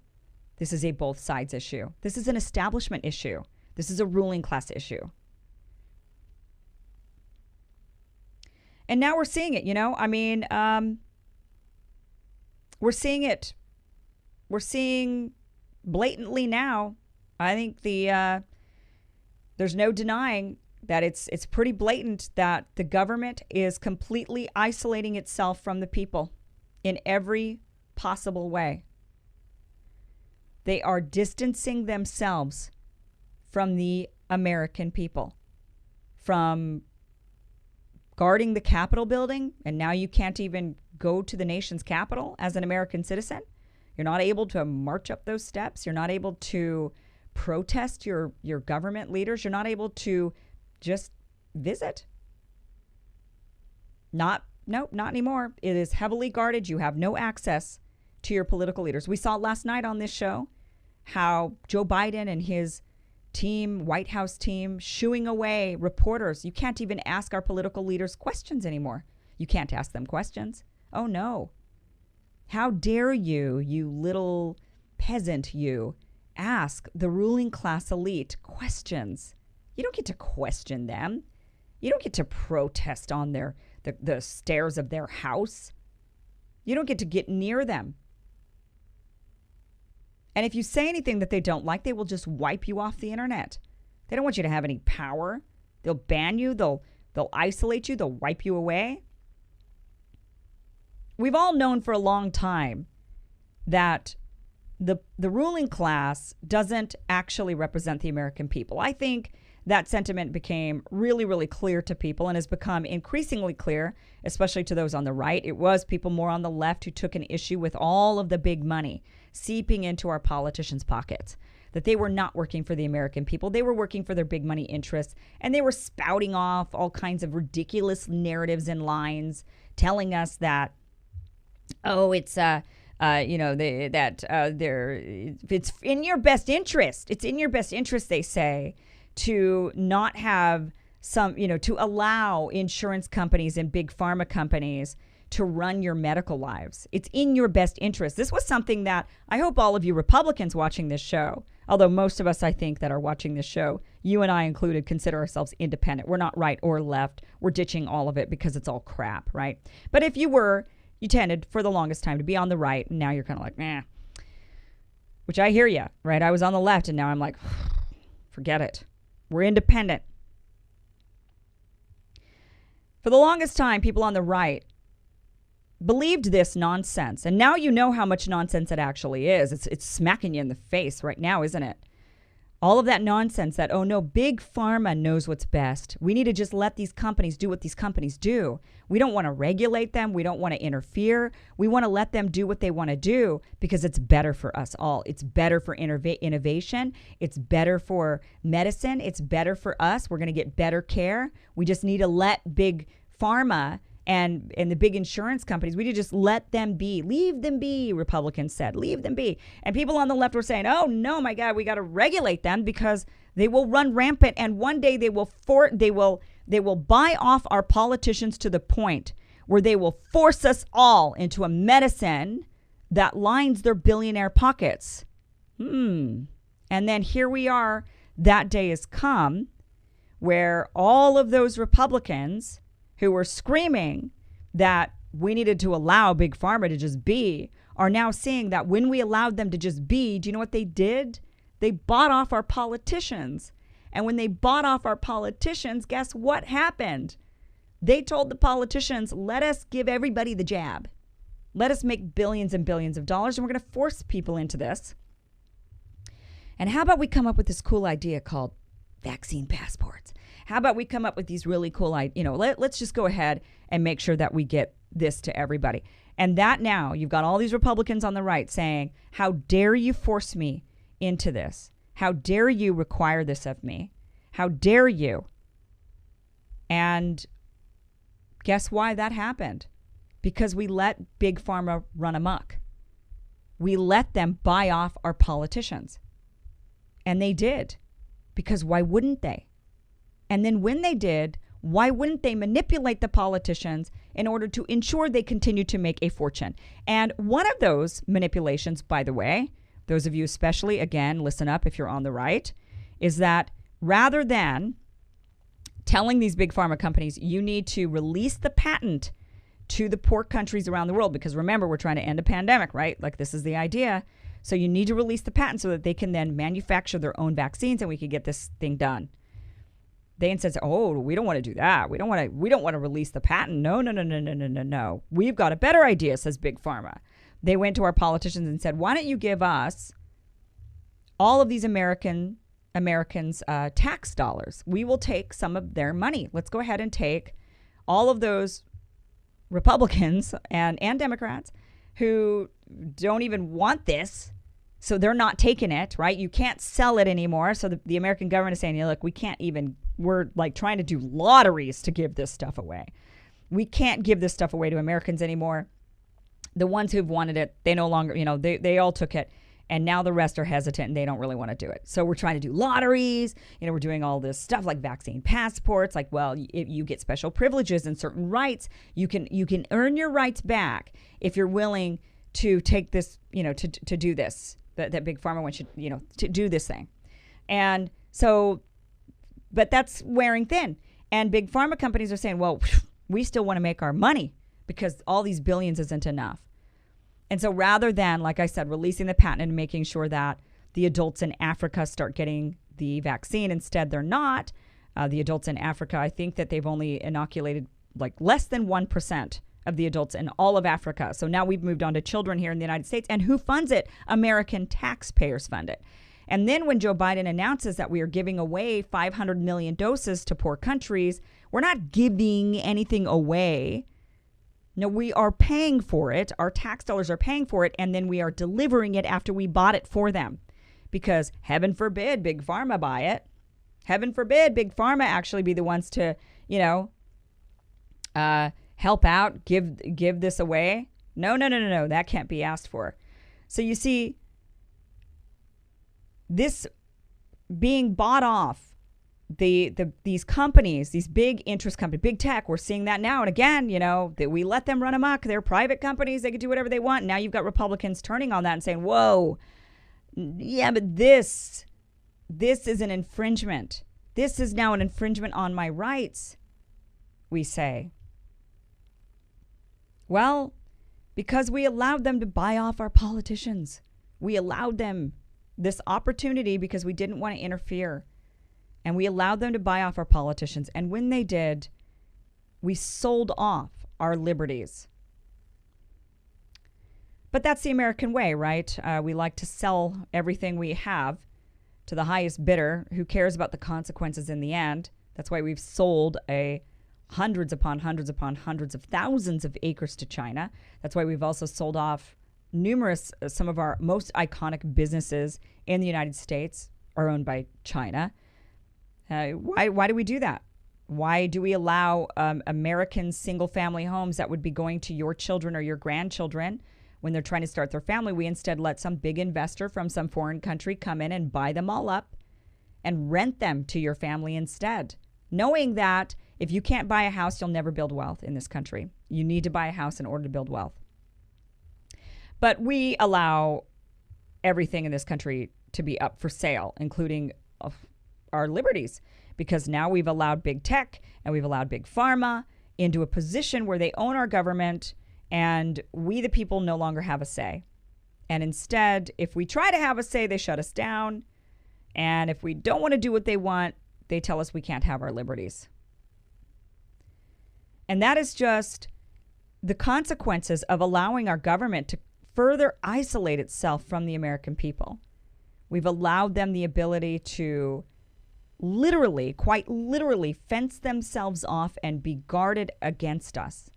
This is a both sides issue. This is an establishment issue. This is a ruling class issue. And now we're seeing it, we're seeing it. We're seeing blatantly now. I think there's no denying that it's pretty blatant that the government is completely isolating itself from the people in every possible way. They are distancing themselves from the American people, from guarding the Capitol building, and now you can't even go to the nation's capital as an American citizen. You're not able to march up those steps. You're not able to protest your government leaders. You're not able to just visit. Not anymore. It is heavily guarded. You have no access to your political leaders. We saw last night on this show how Joe Biden and his team, White House team, shooing away reporters. You can't even ask our political leaders questions anymore. You can't ask them questions. Oh, no. How dare you, you little peasant, you, ask the ruling class elite questions? You don't get to question them. You don't get to protest on the stairs of their house. You don't get near them. And if you say anything that they don't like, they will just wipe you off the internet. They don't want you to have any power. They'll ban you. They'll isolate you. They'll wipe you away. We've all known for a long time that the ruling class doesn't actually represent the American people. I think that sentiment became really, really clear to people and has become increasingly clear, especially to those on the right. It was people more on the left who took an issue with all of the big money seeping into our politicians' pockets, that they were not working for the American people. They were working for their big money interests, and they were spouting off all kinds of ridiculous narratives and lines telling us that, it's in your best interest. It's in your best interest, they say, to not have to allow insurance companies and big pharma companies to run your medical lives. It's in your best interest. This was something that I hope all of you Republicans watching this show, although most of us, I think, that are watching this show, you and I included, consider ourselves independent. We're not right or left. We're ditching all of it because it's all crap, right? But if you were, you tended for the longest time to be on the right, and now you're kind of like, eh. Which I hear you, right? I was on the left, and now I'm like, forget it. We're independent. For the longest time, people on the right believed this nonsense. And now you know how much nonsense it actually is. It's smacking you in the face right now, isn't it? All of that nonsense that, oh no, big pharma knows what's best. We need to just let these companies do what these companies do. We don't want to regulate them. We don't want to interfere. We want to let them do what they want to do because it's better for us all. It's better for innovation. It's better for medicine. It's better for us. We're going to get better care. We just need to let big pharma and the big insurance companies, we need to just let them be. Leave them be, Republicans said. Leave them be. And people on the left were saying, oh, no, my God, we got to regulate them because they will run rampant. And one day they will buy off our politicians to the point where they will force us all into a medicine that lines their billionaire pockets. And then here we are. That day has come where all of those Republicans who were screaming that we needed to allow big pharma to just be, are now seeing that when we allowed them to just be, do you know what they did? They bought off our politicians. And when they bought off our politicians, guess what happened? They told the politicians, let us give everybody the jab. Let us make billions and billions of dollars, and we're going to force people into this. And how about we come up with this cool idea called vaccine passports? How about we come up with these really cool ideas? Let's just go ahead and make sure that we get this to everybody. And that now, you've got all these Republicans on the right saying, how dare you force me into this? How dare you require this of me? How dare you? And guess why that happened? Because we let big pharma run amok. We let them buy off our politicians. And they did. Because why wouldn't they? And then when they did, why wouldn't they manipulate the politicians in order to ensure they continue to make a fortune? And one of those manipulations, by the way, those of you especially, again, listen up if you're on the right, is that rather than telling these big pharma companies, you need to release the patent to the poor countries around the world, because remember, we're trying to end a pandemic, right? Like, this is the idea. So you need to release the patent so that they can then manufacture their own vaccines and we can get this thing done. They instead said, oh, we don't want to do that. We don't want to release the patent. No. We've got a better idea, says Big Pharma. They went to our politicians and said, why don't you give us all of these Americans tax dollars? We will take some of their money. Let's go ahead and take all of those Republicans and Democrats who don't even want this. So they're not taking it, right? You can't sell it anymore. So the American government is saying, look, we can't even, we're like trying to do lotteries to give this stuff away. We can't give this stuff away to Americans anymore. The ones who've wanted it, they no longer, they all took it. And now the rest are hesitant and they don't really want to do it. So we're trying to do lotteries. We're doing all this stuff like vaccine passports. Like, well, if you get special privileges and certain rights, you can earn your rights back if you're willing to take this, to do this. That big pharma wants you, to do this thing. And so, but that's wearing thin. And big pharma companies are saying, well, we still want to make our money because all these billions isn't enough. And so rather than, like I said, releasing the patent and making sure that the adults in Africa start getting the vaccine, instead they're not. The adults in Africa, I think that they've only inoculated like less than 1% of the adults in all of Africa. So now we've moved on to children here in the United States. And who funds it? American taxpayers fund it. And then when Joe Biden announces that we are giving away 500 million doses to poor countries, we're not giving anything away. No, we are paying for it. Our tax dollars are paying for it. And then we are delivering it after we bought it for them. Because heaven forbid Big Pharma buy it. Heaven forbid Big Pharma actually be the ones to, help out, give this away. No. That can't be asked for. So you see, this being bought off these companies, these big interest companies, big tech, we're seeing that now and again, that we let them run amok. They're private companies. They can do whatever they want. Now you've got Republicans turning on that and saying, whoa, yeah, but this is an infringement. This is now an infringement on my rights, we say. Well, because we allowed them to buy off our politicians. We allowed them this opportunity because we didn't want to interfere. And we allowed them to buy off our politicians. And when they did, we sold off our liberties. But that's the American way, right? We like to sell everything we have to the highest bidder who cares about the consequences in the end. That's why we've sold hundreds upon hundreds upon hundreds of thousands of acres to China. That's why we've also sold off some of our most iconic businesses in the United States are owned by China. Why do we do that? Why do we allow American single-family homes that would be going to your children or your grandchildren when they're trying to start their family? We instead let some big investor from some foreign country come in and buy them all up and rent them to your family instead, knowing that if you can't buy a house, you'll never build wealth in this country. You need to buy a house in order to build wealth. But we allow everything in this country to be up for sale, including our liberties, because now we've allowed big tech and we've allowed big pharma into a position where they own our government, and we, the people, no longer have a say. And instead, if we try to have a say, they shut us down. And if we don't want to do what they want, they tell us we can't have our liberties. And that is just the consequences of allowing our government to further isolate itself from the American people. We've allowed them the ability to literally, quite literally, fence themselves off and be guarded against us.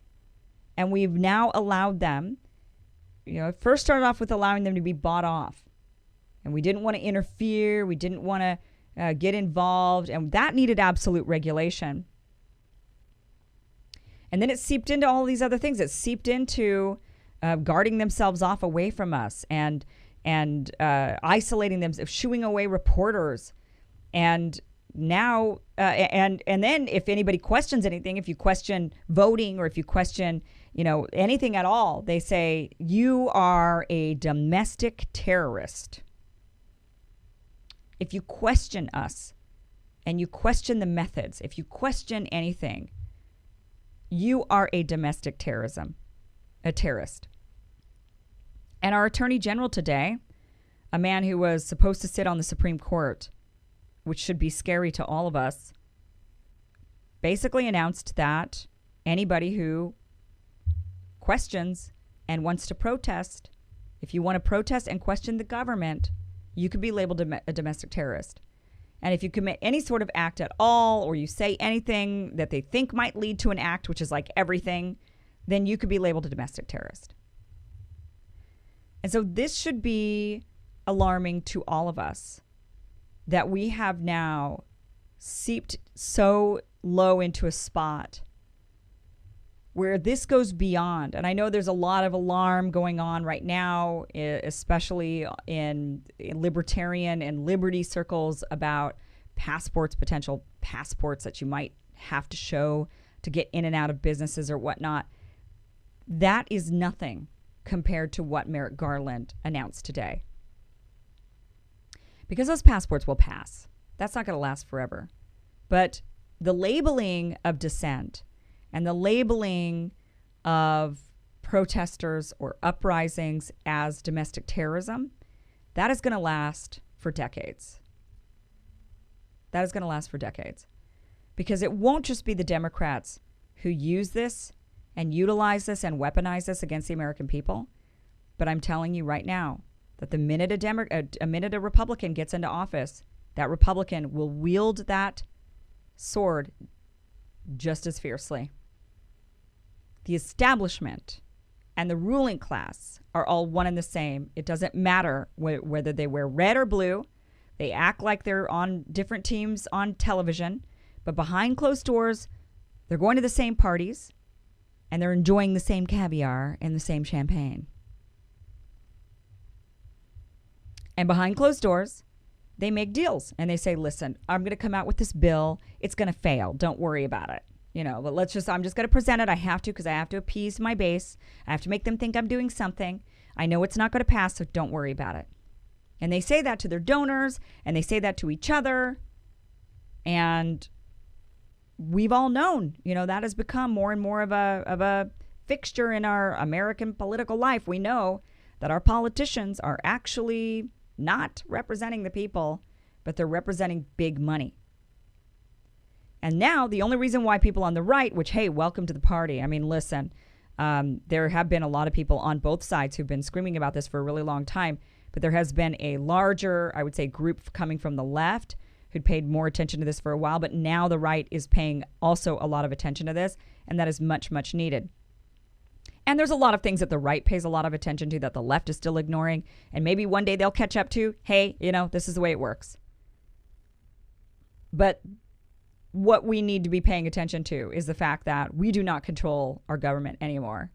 And we've now allowed them, it first started off with allowing them to be bought off. And we didn't want to interfere. We didn't want to get involved. And that needed absolute regulation. And then it seeped into all these other things. It seeped into guarding themselves off away from us and isolating them, shooing away reporters. And now, and then if anybody questions anything, if you question voting or if you question, anything at all, they say, you are a domestic terrorist. If you question us and you question the methods, if you question anything, you are a domestic a terrorist. And our Attorney General today, a man who was supposed to sit on the Supreme Court, which should be scary to all of us, basically announced that anybody who questions and wants to protest, if you want to protest and question the government, you could be labeled a domestic terrorist. And if you commit any sort of act at all, or you say anything that they think might lead to an act, which is like everything, then you could be labeled a domestic terrorist. And so this should be alarming to all of us, that we have now seeped so low into a spot where this goes beyond. And I know there's a lot of alarm going on right now, especially in libertarian and liberty circles, about potential passports that you might have to show to get in and out of businesses or whatnot. That is nothing compared to what Merrick Garland announced today. Because those passports will pass. That's not going to last forever. But the labeling of dissent and the labeling of protesters or uprisings as domestic terrorism, that is going to last for decades. That is going to last for decades. Because it won't just be the Democrats who use this and utilize this and weaponize this against the American people. But I'm telling you right now that the minute a Republican gets into office, that Republican will wield that sword just as fiercely. The establishment and the ruling class are all one and the same. It doesn't matter whether they wear red or blue. They act like they're on different teams on television, but behind closed doors, they're going to the same parties and they're enjoying the same caviar and the same champagne. And behind closed doors, they make deals and they say, listen, I'm going to come out with this bill. It's going to fail. Don't worry about it. But I'm just going to present it. I have to, because I have to appease my base. I have to make them think I'm doing something. I know it's not going to pass, so don't worry about it. And they say that to their donors, and they say that to each other. And we've all known, that has become more and more of a fixture in our American political life. We know that our politicians are actually not representing the people, but they're representing big money. And now the only reason why people on the right, which, hey, welcome to the party. I mean, listen, there have been a lot of people on both sides who've been screaming about this for a really long time, but there has been a larger, I would say, group coming from the left who'd paid more attention to this for a while, but now the right is paying also a lot of attention to this, and that is much, much needed. And there's a lot of things that the right pays a lot of attention to that the left is still ignoring, and maybe one day they'll catch up to, hey, this is the way it works. But what we need to be paying attention to is the fact that we do not control our government anymore.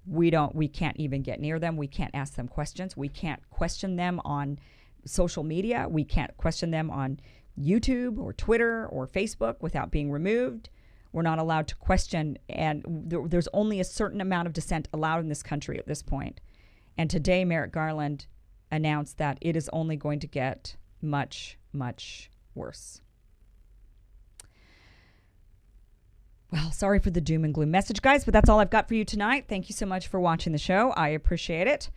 We can't even get near them. We can't ask them questions. We can't question them on social media. We can't question them on YouTube or Twitter or Facebook without being removed. We're not allowed to question, and there's only a certain amount of dissent allowed in this country at this point. And today, Merrick Garland announced that it is only going to get much, much worse. Well, sorry for the doom and gloom message, guys, but that's all I've got for you tonight. Thank you so much for watching the show. I appreciate it.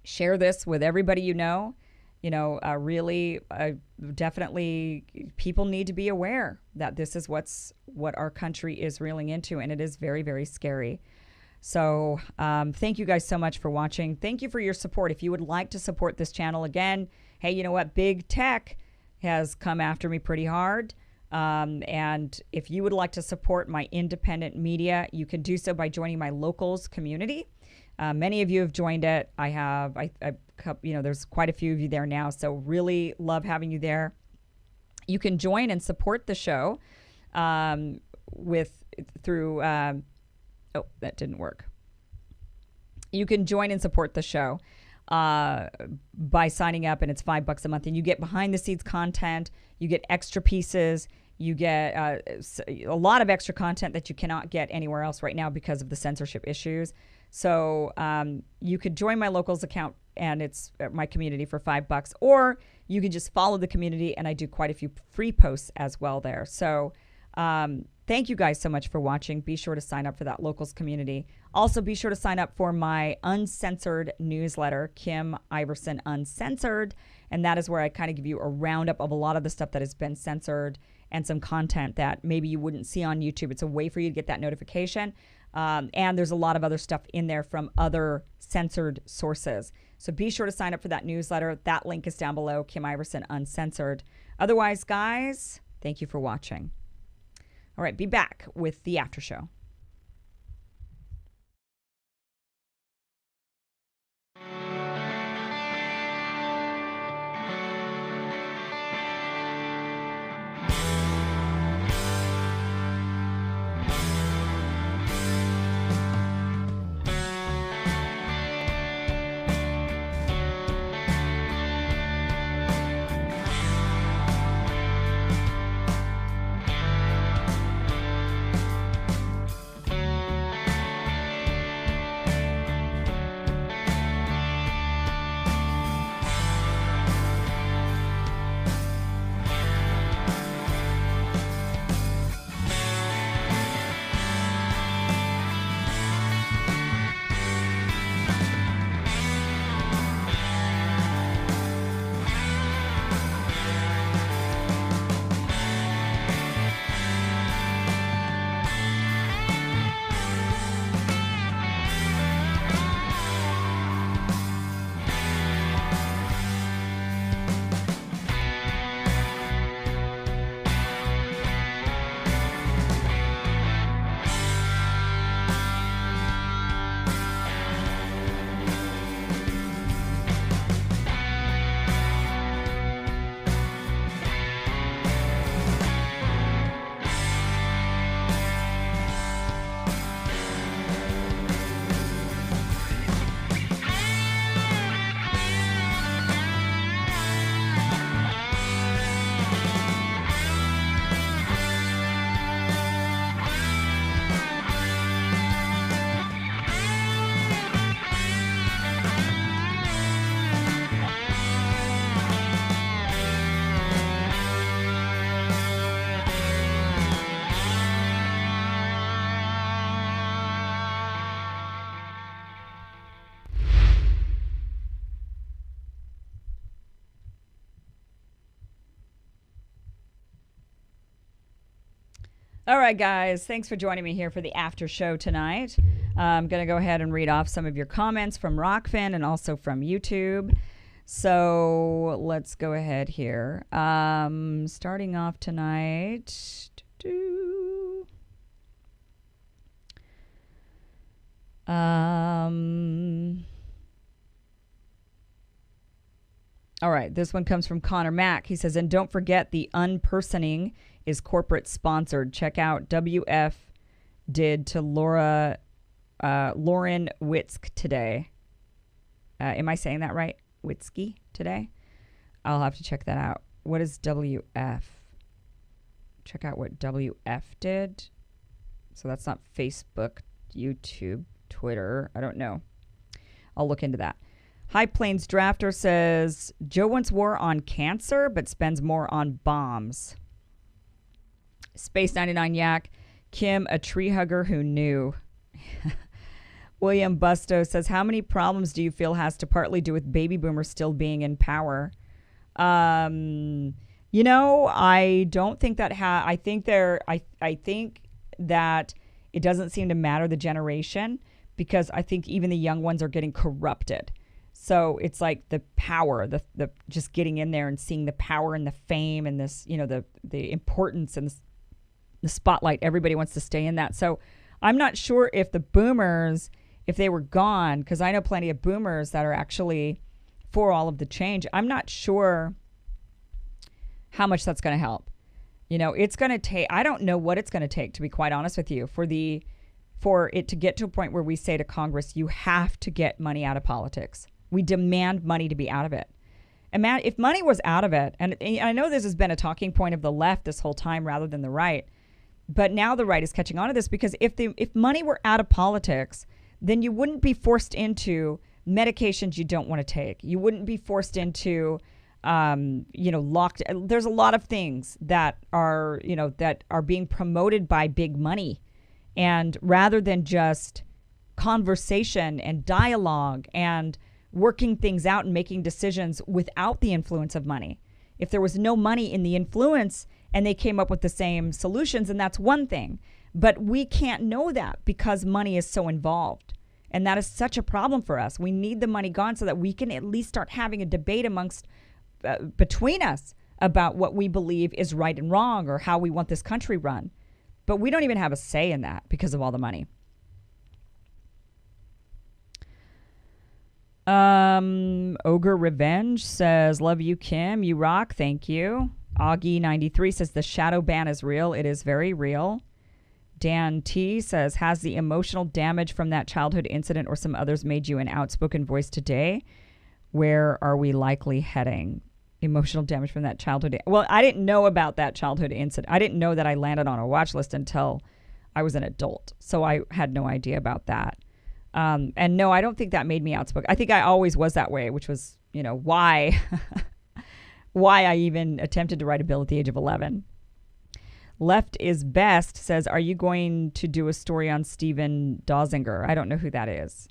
Share this with everybody you know. Definitely people need to be aware that this is what our country is reeling into, and it is very, very scary. So thank you guys so much for watching. Thank you for your support. If you would like to support this channel again, hey, you know what? Big Tech has come after me pretty hard. And if you would like to support my independent media, you can do so by joining my locals community. Many of you have joined it. There's quite a few of you there now, so really love having you there. You can join and support the show that didn't work. You can join and support the show by signing up, and it's $5 a month, and you get behind the scenes content, you get extra pieces, you get a lot of extra content that you cannot get anywhere else right now because of the censorship issues. So you could join my locals account, and it's my community for $5, or you can just follow the community, and I do quite a few free posts as well there. So thank you guys so much for watching. Be sure to sign up for that locals community. Also, be sure to sign up for my uncensored newsletter, Kim Iverson Uncensored, and that is where I kind of give you a roundup of a lot of the stuff that has been censored and some content that maybe you wouldn't see on YouTube. It's a way for you to get that notification. And there's a lot of other stuff in there from other censored sources. So be sure to sign up for that newsletter. That link is down below, Kim Iverson Uncensored. Otherwise, guys, thank you for watching. All right, be back with the after show. All right, guys. Thanks for joining me here for the after show tonight. I'm going to go ahead and read off some of your comments from Rockfin and also from YouTube. So let's go ahead here. Starting off tonight. All right, this one comes from Connor Mack. He says, and don't forget the unpersoning is corporate sponsored. Check out WF did to Lauren Witzk today. Am I saying that right? Witzke today? I'll have to check that out. What is WF? Check out what WF did. So that's not Facebook, YouTube, Twitter. I don't know. I'll look into that. High Plains Drafter says, Joe wants war on cancer, but spends more on bombs. Space 99 Yak, Kim, a tree hugger who knew. William Busto says, how many problems do you feel has to partly do with baby boomers still being in power? I don't think that I think that it doesn't seem to matter the generation, because I think even the young ones are getting corrupted. So it's like the power, the just getting in there and seeing the power and the fame and this, the importance and the spotlight. Everybody wants to stay in that. So I'm not sure if the boomers, if they were gone, because I know plenty of boomers that are actually for all of the change. I'm not sure how much that's going to help. It's going to take, I don't know what it's going to take, to be quite honest with you, for it to get to a point where we say to Congress, you have to get money out of politics. We demand money to be out of it. And man, if money was out of it, and I know this has been a talking point of the left this whole time rather than the right, but now the right is catching on to this, because if money were out of politics, then you wouldn't be forced into medications you don't want to take. You wouldn't be forced into, locked. There's a lot of things that are being promoted by big money. And rather than just conversation and dialogue and working things out and making decisions without the influence of money. If there was no money in the influence and they came up with the same solutions, and that's one thing. But we can't know that because money is so involved. And that is such a problem for us. We need the money gone so that we can at least start having a debate between us about what we believe is right and wrong, or how we want this country run. But we don't even have a say in that because of all the money. Ogre Revenge says, love you, Kim. You rock. Thank you. Augie93 says, the shadow ban is real. It is very real. Dan T says, has the emotional damage from that childhood incident or some others made you an outspoken voice today? Where are we likely heading? Emotional damage from that childhood. Well, I didn't know about that childhood incident. I didn't know that I landed on a watch list until I was an adult. So I had no idea about that. And no, I don't think that made me outspoken. I think I always was that way, which was, why I even attempted to write a bill at the age of 11. Left is Best says, are you going to do a story on Stephen Dosinger? I don't know who that is.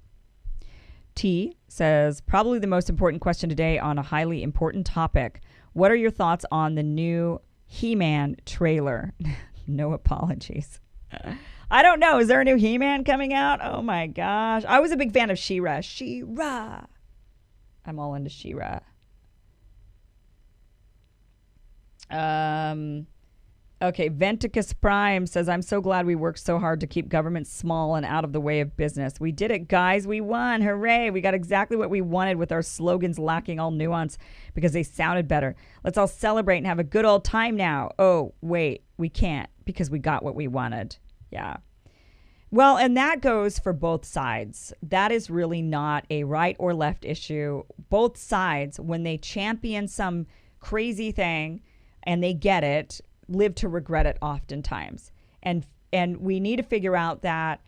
T says, probably the most important question today on a highly important topic. What are your thoughts on the new He-Man trailer? No apologies. I don't know. Is there a new He-Man coming out? Oh my gosh. I was a big fan of She-Ra. She-Ra. I'm all into She-Ra. Okay, Venticus Prime says, I'm so glad we worked so hard to keep government small and out of the way of business. We did it, guys. We won. Hooray. We got exactly what we wanted with our slogans lacking all nuance because they sounded better. Let's all celebrate and have a good old time now. Oh, wait, we can't because we got what we wanted. Yeah. Well, and that goes for both sides. That is really not a right or left issue. Both sides, when they champion some crazy thing and they get it, live to regret it oftentimes. And we need to figure out that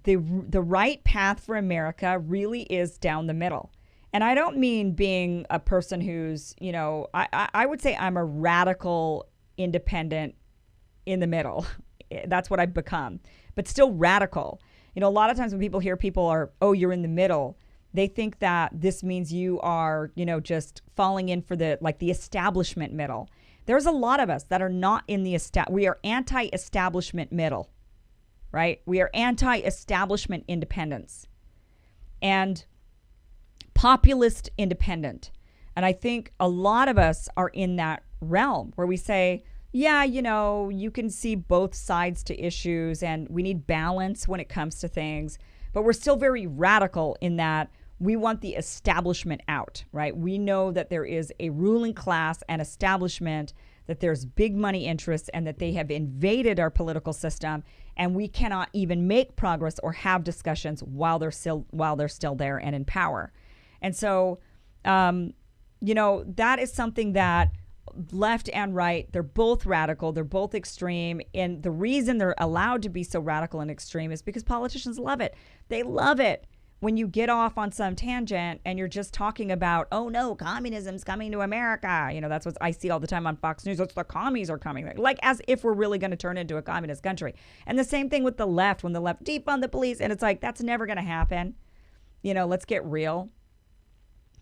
the right path for America really is down the middle. And I don't mean being a person who's, I would say I'm a radical independent in the middle. That's what I've become, but still radical. A lot of times when people hear people are, oh, you're in the middle, they think that this means you are, just falling in for the establishment middle. There's a lot of us that are not in the we are anti-establishment middle, right? We are anti-establishment independence and populist independent. And I think a lot of us are in that realm where we say, yeah, you know, you can see both sides to issues and we need balance when it comes to things, but we're still very radical in that we want the establishment out, right? We know that there is a ruling class and establishment, that there's big money interests and that they have invaded our political system, and we cannot even make progress or have discussions while they're still there and in power. And so, you know, that is something that left and right, they're both radical, they're both extreme. And the reason they're allowed to be so radical and extreme is because politicians love it. They love it when you get off on some tangent and you're just talking about, oh no, communism's coming to America. You know, that's what I see all the time on Fox News. It's the commies are coming. Like as if we're really going to turn into a communist country. And the same thing with the left, when the left defund the police. And it's like, that's never going to happen. You know, let's get real.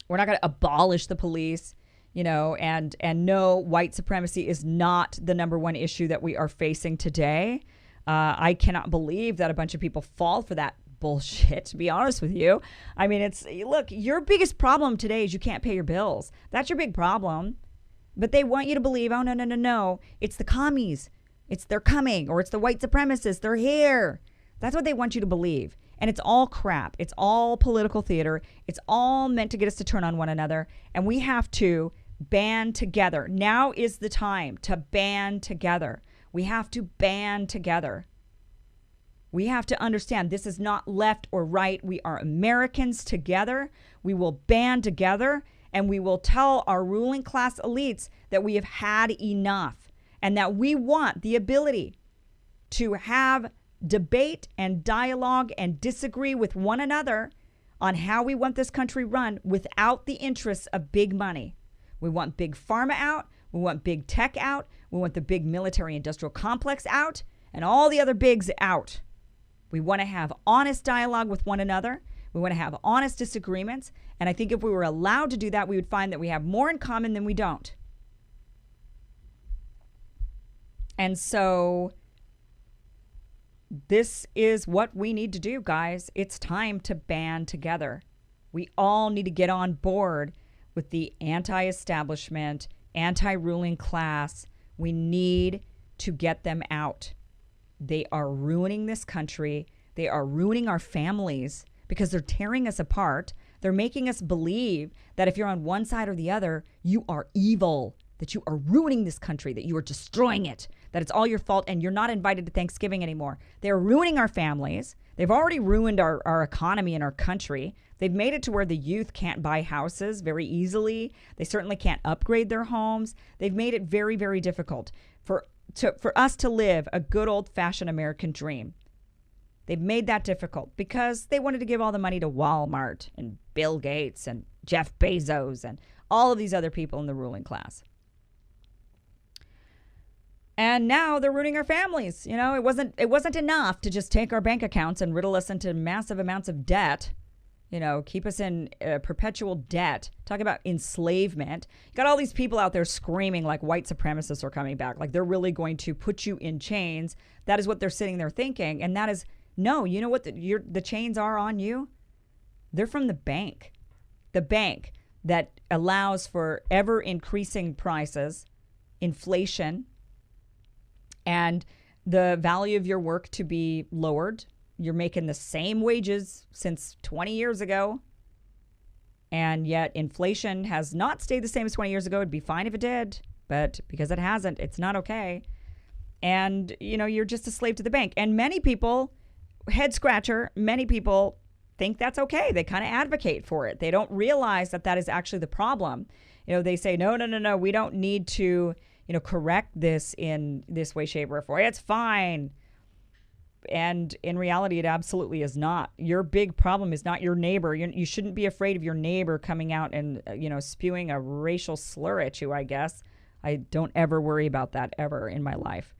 We're not going to abolish the police, you know, and no, white supremacy is not the number one issue that we are facing today. I cannot believe that a bunch of people fall for that bullshit, to be honest with you. I mean, look, your biggest problem today is you can't pay your bills. That's your big problem. But they want you to believe, oh, no. It's the commies. They're coming, or it's the white supremacists. They're here. That's what they want you to believe. And it's all crap. It's all political theater. It's all meant to get us to turn on one another. And we have to band together. Now is the time to band together. We have to band together. We have to understand this is not left or right. We are Americans together. We will band together and we will tell our ruling class elites that we have had enough and that we want the ability to have debate and dialogue and disagree with one another on how we want this country run without the interests of big money. We want big pharma out. We want big tech out. We want the big military industrial complex out and all the other bigs out. We want to have honest dialogue with one another. We want to have honest disagreements. And I think if we were allowed to do that, we would find that we have more in common than we don't. And so this is what we need to do, guys. It's time to band together. We all need to get on board with the anti-establishment, anti-ruling class. We need to get them out. They are ruining this country. They are ruining our families because they're tearing us apart. They're making us believe that if you're on one side or the other, you are evil, that you are ruining this country, that you are destroying it, that it's all your fault and you're not invited to Thanksgiving anymore. They're ruining our families. They've already ruined our economy and our country. They've made it to where the youth can't buy houses very easily. They certainly can't upgrade their homes. They've made it very, very difficult for us to live a good old-fashioned American dream. They've made that difficult because they wanted to give all the money to Walmart and Bill Gates and Jeff Bezos and all of these other people in the ruling class. And now they're ruining our families. You know, it wasn't enough to just take our bank accounts and riddle us into massive amounts of debt. You know, keep us in perpetual debt. Talk about enslavement. You got all these people out there screaming like white supremacists are coming back. Like they're really going to put you in chains. That is what they're sitting there thinking. And that is, no, you know what the chains are on you? They're from the bank. The bank that allows for ever increasing prices, inflation, and the value of your work to be lowered. You're making the same wages since 20 years ago. And yet inflation has not stayed the same as 20 years ago. It'd be fine if it did. But because it hasn't, it's not okay. And, you know, you're just a slave to the bank. And many people, head scratcher, many people think that's okay. They kind of advocate for it. They don't realize that that is actually the problem. You know, they say, no, we don't need to, you know, correct this in this way, shape, or form. It's fine. And in reality, it absolutely is not. Your big problem is not your neighbor. You shouldn't be afraid of your neighbor coming out and, you know, spewing a racial slur at you, I guess. I don't ever worry about that ever in my life.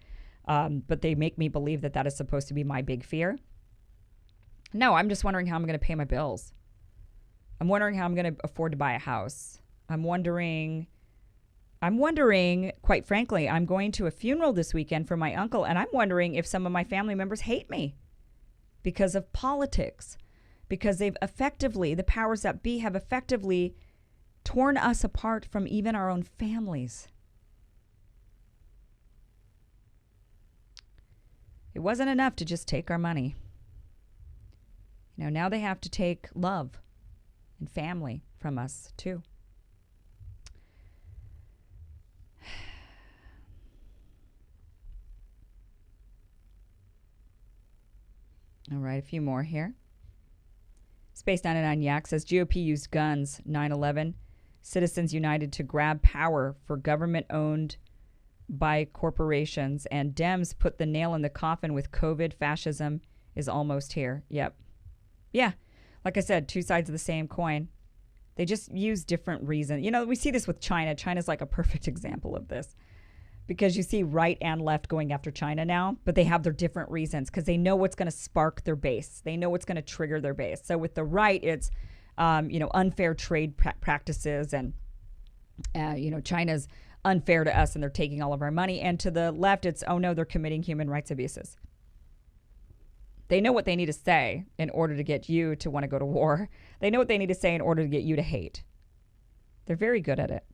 But they make me believe that that is supposed to be my big fear. No, I'm just wondering how I'm going to pay my bills. I'm wondering how I'm going to afford to buy a house. I'm wondering I'm wondering, quite frankly, I'm going to a funeral this weekend for my uncle, and I'm wondering if some of my family members hate me because of politics, because they've effectively, the powers that be have effectively torn us apart from even our own families. It wasn't enough to just take our money. Now they have to take love and family from us too. All right, a few more here. Space 99 Yak says GOP used guns 9/11. Citizens united to grab power for government owned by corporations, and Dems put the nail in the coffin with COVID. Fascism is almost here. Yep. Yeah. Like I said, two sides of the same coin. They just use different reasons. We see this with China. China's like a perfect example of this, because you see right and left going after China now, but they have their different reasons because they know what's going to spark their base. They know what's going to trigger their base. So with the right, it's, unfair trade practices and, China's unfair to us and they're taking all of our money. And to the left, it's, oh no, they're committing human rights abuses. They know what they need to say in order to get you to want to go to war. They know what they need to say in order to get you to hate. They're very good at it.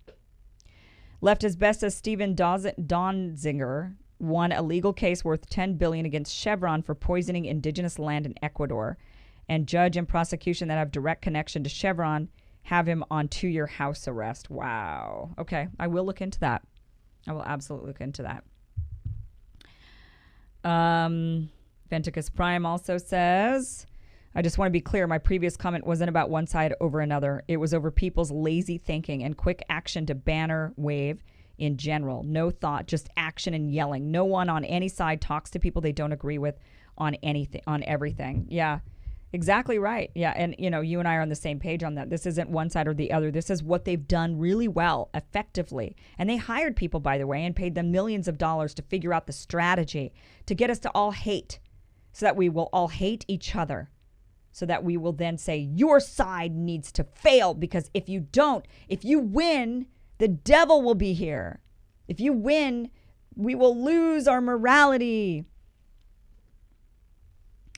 Left as best as Steven Donziger won a legal case worth $10 billion against Chevron for poisoning indigenous land in Ecuador. And judge and prosecution that have direct connection to Chevron have him on 2-year house arrest. Wow. Okay, I will look into that. I will absolutely look into that. Venticus Prime also says, I just want to be clear, my previous comment wasn't about one side over another. It was over people's lazy thinking and quick action to banner wave in general. No thought, just action and yelling. No one on any side talks to people they don't agree with on anything, on everything. Yeah, exactly right. Yeah, and you and I are on the same page on that. This isn't one side or the other. This is what they've done really well, effectively. And they hired people, by the way, and paid them millions of dollars to figure out the strategy to get us to all hate, so that we will all hate each other, so that we will then say, your side needs to fail, because if you don't, if you win, the devil will be here. If you win, we will lose our morality.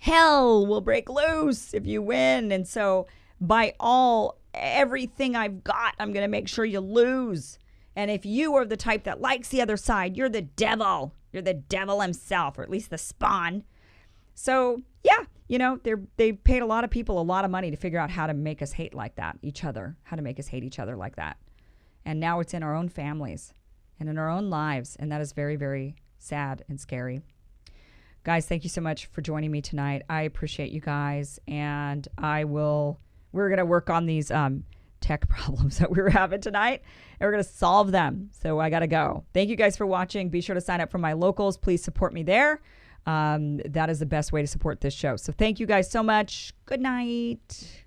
Hell will break loose if you win. And so by everything I've got, I'm going to make sure you lose. And if you are the type that likes the other side, you're the devil. You're the devil himself, or at least the spawn. So, yeah, they paid a lot of people a lot of money to figure out how to make us hate like that, each other, how to make us hate each other like that. And now it's in our own families and in our own lives. And that is very, very sad and scary. Guys, thank you so much for joining me tonight. I appreciate you guys. And we're going to work on these tech problems that we were having tonight, and we're going to solve them. So I got to go. Thank you guys for watching. Be sure to sign up for my locals. Please support me there. That is the best way to support this show. So thank you guys so much. Good night.